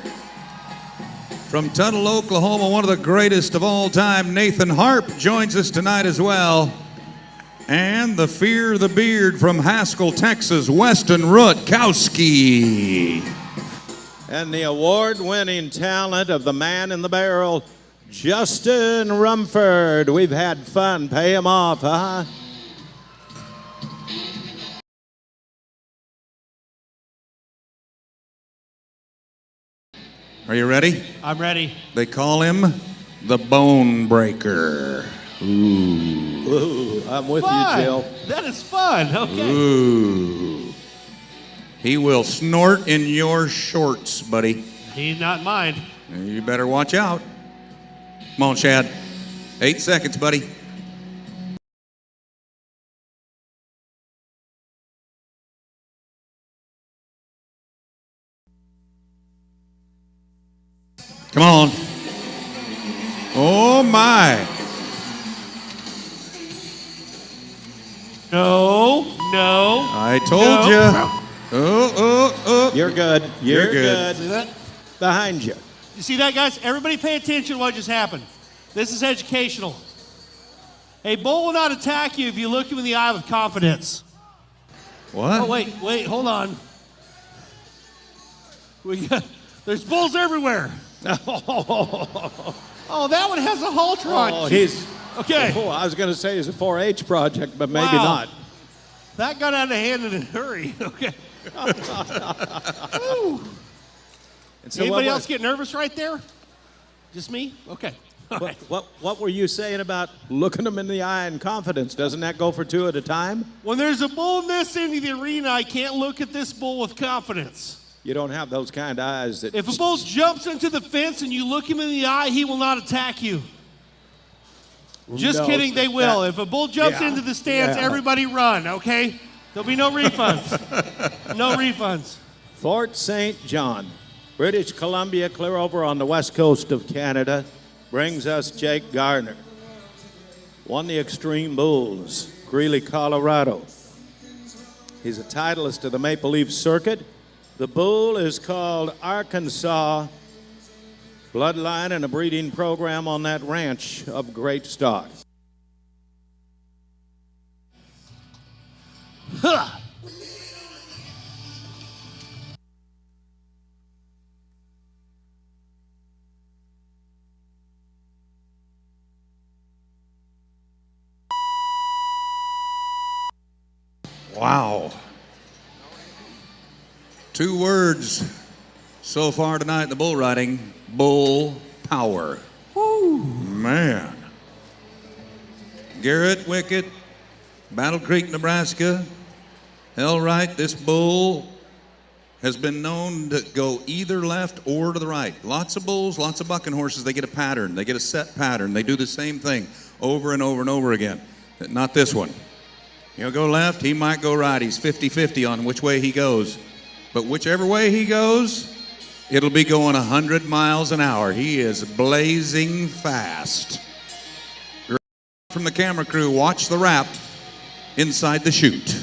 From Tuttle, Oklahoma, one of the greatest of all time, Nathan Harp joins us tonight as well. And the Fear the Beard from Haskell, Texas, Weston Rutkowski. And the award-winning talent of the man in the barrel, Justin Rumford. We've had fun. Pay him off, huh? Are you ready? I'm ready. They call him the Bone Breaker. Ooh, I'm with Fun. you, Jill. That is fun. Okay. Ooh. He will snort in your shorts, buddy. He's not mine. You better watch out. Come on, Chad. 8 seconds, buddy. Come on. Oh, my. No. I told you. Oh. You're good. You're good. See that? Behind you. You see that, guys? Everybody pay attention to what just happened. This is educational. A bull will not attack you if you look him in the eye with confidence. What? Oh, wait, hold on. There's bulls everywhere. Oh, that one has a halter on. Oh, he's... Okay. Oh, I was going to say it's a 4-H project, but maybe Wow. not. That got out of hand in a hurry. Okay. And so Anybody else get nervous right there? Just me? Okay. All right. What were you saying about looking them in the eye and confidence? Doesn't that go for 2 at a time? When there's a bull this into the arena, I can't look at this bull with confidence. You don't have those kind of eyes that... If a bull jumps into the fence and you look him in the eye, he will not attack you. Just No, kidding, they will. that- If a bull jumps Yeah, into the stands, yeah. everybody run, okay? There'll be no refunds. No refunds. Fort St. John, British Columbia, clear over on the west coast of Canada, brings us Jake Gardner. Won the Extreme Bulls, Greeley, Colorado. He's a titleist of the Maple Leaf Circuit. The bull is called Arkansas. Bloodline and a breeding program on that ranch of great stock. Huh. Wow. 2 words so far tonight in the bull riding: bull power. Woo. Man. Garrett Wickett, Battle Creek, Nebraska. Hell right, this bull has been known to go either left or to the right. Lots of bulls, lots of bucking horses, they get a pattern. They get a set pattern. They do the same thing over and over and over again. Not this one. He'll go left, he might go right. He's 50-50 on which way he goes. But whichever way he goes, it'll be going 100 miles an hour. He is blazing fast. From the camera crew, watch the wrap inside the chute.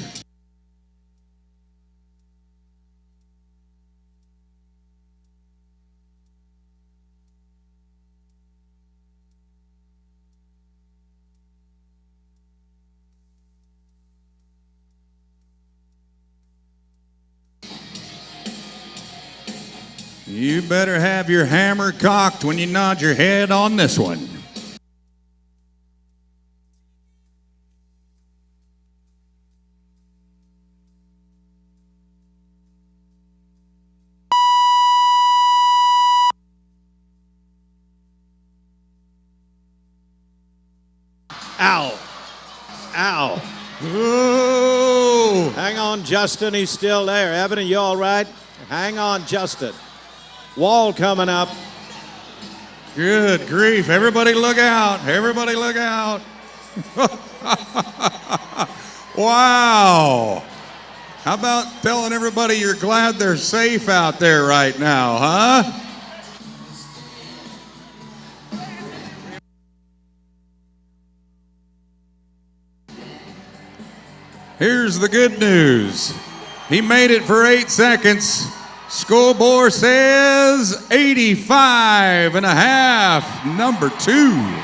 You better have your hammer cocked when you nod your head on this one. Ow. Ow. Ooh. Hang on, Justin. He's still there. Evan, are you all right? Hang on, Justin. Wall coming up. Good grief. Everybody look out. Everybody look out. Wow. How about telling everybody you're glad they're safe out there right now, huh? Here's the good news. He made it for 8 seconds. Scoreboard says 85 and a half, number 2.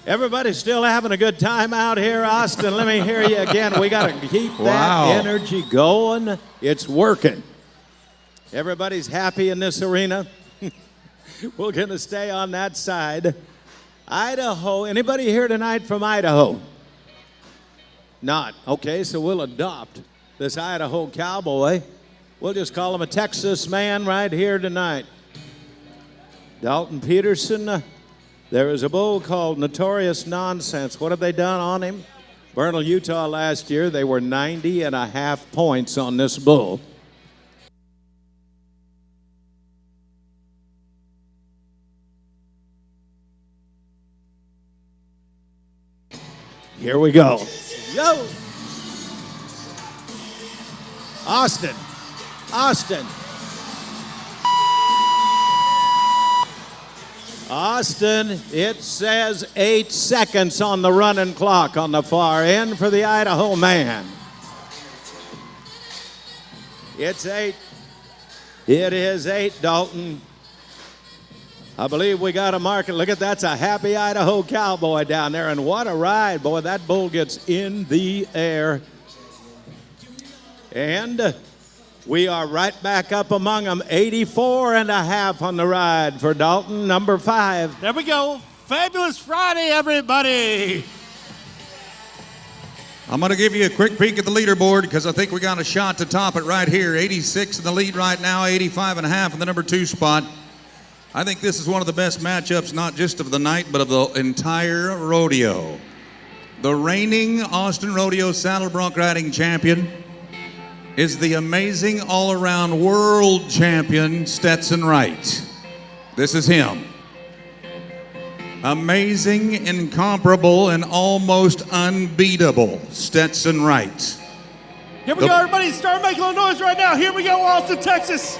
Everybody's still having a good time out here, Austin. Let me hear you again. We got to keep that energy going. It's working. Everybody's happy in this arena. We're going to stay on that side. Idaho. Anybody here tonight from Idaho? Not. Okay, so we'll adopt this Idaho Cowboy. We'll just call him a Texas man right here tonight. Dalton Peterson. There is a bull called Notorious Nonsense. What have they done on him? Vernal, Utah last year, they were 90.5 points on this bull. Here we go. Yo! Austin. Austin. Austin, it says 8 seconds on the running clock on the far end for the Idaho man. It's 8. It is 8, Dalton. I believe we got a market. Look at that's a happy Idaho cowboy down there, and what a ride. Boy, that bull gets in the air. And we are right back up among them. 84.5 on the ride for Dalton, number 5. There we go. Fabulous Friday, everybody. I'm going to give you a quick peek at the leaderboard because I think we got a shot to top it right here. 86 in the lead right now, 85.5 in the number 2 spot. I think this is one of the best matchups, not just of the night, but of the entire rodeo. The reigning Austin Rodeo saddle bronc riding champion is the amazing all-around world champion, Stetson Wright. This is him. Amazing, incomparable, and almost unbeatable Stetson Wright. Here we go, everybody. Start making a little noise right now. Here we go, Austin, Texas.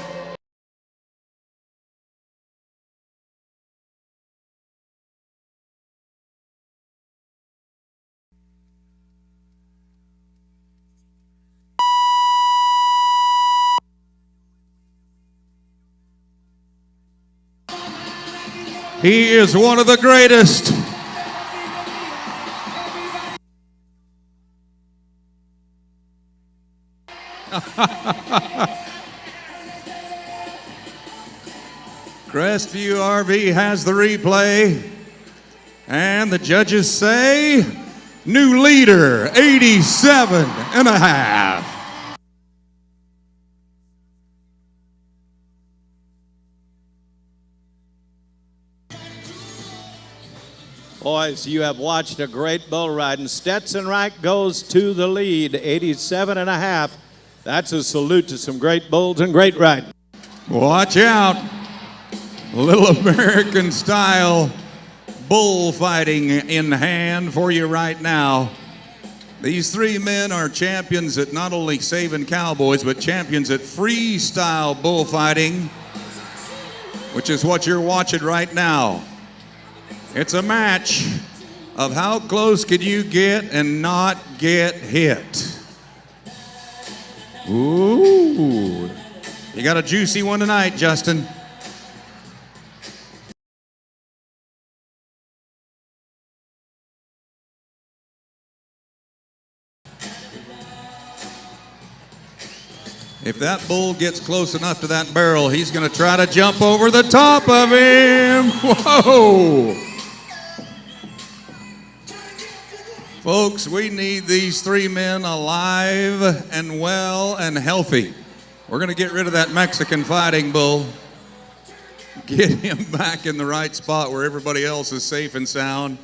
He is one of the greatest. Crestview RV has the replay, and the judges say new leader, 87.5. Boys, you have watched a great bull ride, and Stetson Wright goes to the lead, 87.5. That's a salute to some great bulls and great riding. Watch out. A little American style bullfighting in hand for you right now. These 3 men are champions at not only saving cowboys, but champions at freestyle bullfighting, which is what you're watching right now. It's a match of how close can you get and not get hit. Ooh. You got a juicy one tonight, Justin. If that bull gets close enough to that barrel, he's going to try to jump over the top of him. Whoa. Folks, we need these 3 men alive and well and healthy. We're going to get rid of that Mexican fighting bull. Get him back in the right spot where everybody else is safe and sound.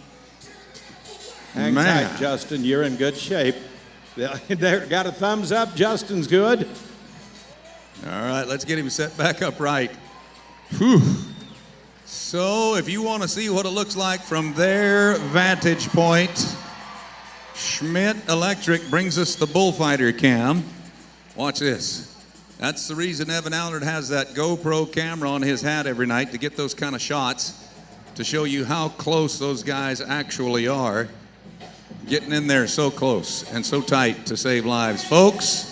Hang tight, Justin. You're in good shape. They got a thumbs up. Justin's good. All right, let's get him set back up right. Whew. So if you want to see what it looks like from their vantage point, Schmidt Electric brings us the Bullfighter Cam. Watch this. That's the reason Evan Allard has that GoPro camera on his hat every night, to get those kind of shots, to show you how close those guys actually are. Getting in there so close and so tight to save lives. Folks,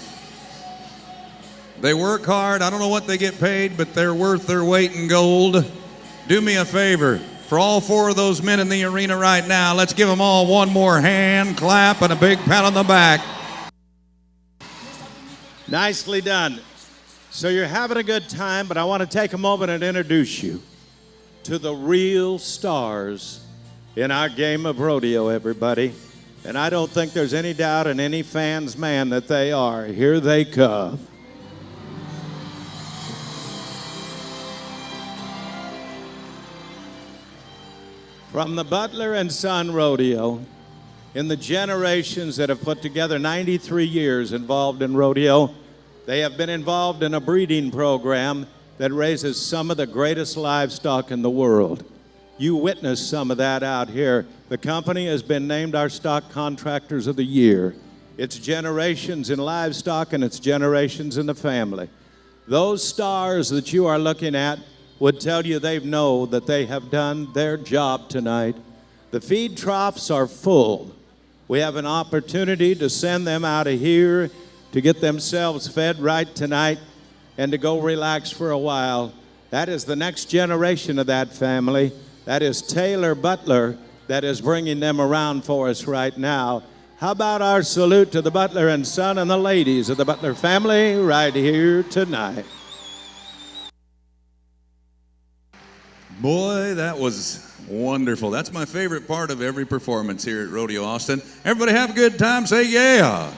they work hard. I don't know what they get paid, but they're worth their weight in gold. Do me a favor. For all 4 of those men in the arena right now, let's give them all one more hand clap and a big pat on the back. Nicely done. So you're having a good time, but I want to take a moment and introduce you to the real stars in our game of rodeo, everybody. And I don't think there's any doubt in any fan's man that they are. Here they come. From the Butler and Son Rodeo, in the generations that have put together 93 years involved in rodeo, they have been involved in a breeding program that raises some of the greatest livestock in the world. You witnessed some of that out here. The company has been named our Stock Contractors of the Year. It's generations in livestock and it's generations in the family. Those stars that you are looking at would tell you they know that they have done their job tonight. The feed troughs are full. We have an opportunity to send them out of here to get themselves fed right tonight and to go relax for a while. That is the next generation of that family. That is Taylor Butler that is bringing them around for us right now. How about our salute to the Butler and son and the ladies of the Butler family right here tonight. Boy, that was wonderful. That's my favorite part of every performance here at Rodeo Austin. Everybody have a good time. Say yeah.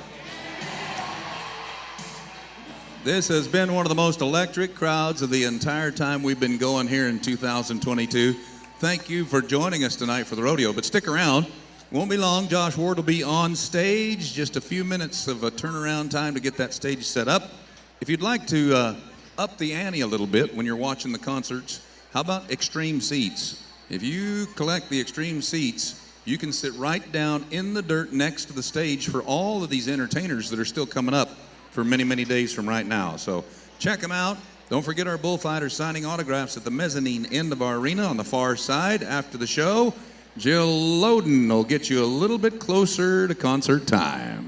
This has been one of the most electric crowds of the entire time we've been going here in 2022. Thank you for joining us tonight for the rodeo, but stick around. Won't be long. Josh Ward will be on stage. Just a few minutes of a turnaround time to get that stage set up. If you'd like to up the ante a little bit when you're watching the concerts, how about extreme seats? If you collect the extreme seats, you can sit right down in the dirt next to the stage for all of these entertainers that are still coming up for many, many days from right now. So check them out. Don't forget our bullfighters signing autographs at the mezzanine end of our arena on the far side after the show. Jill Loden will get you a little bit closer to concert time.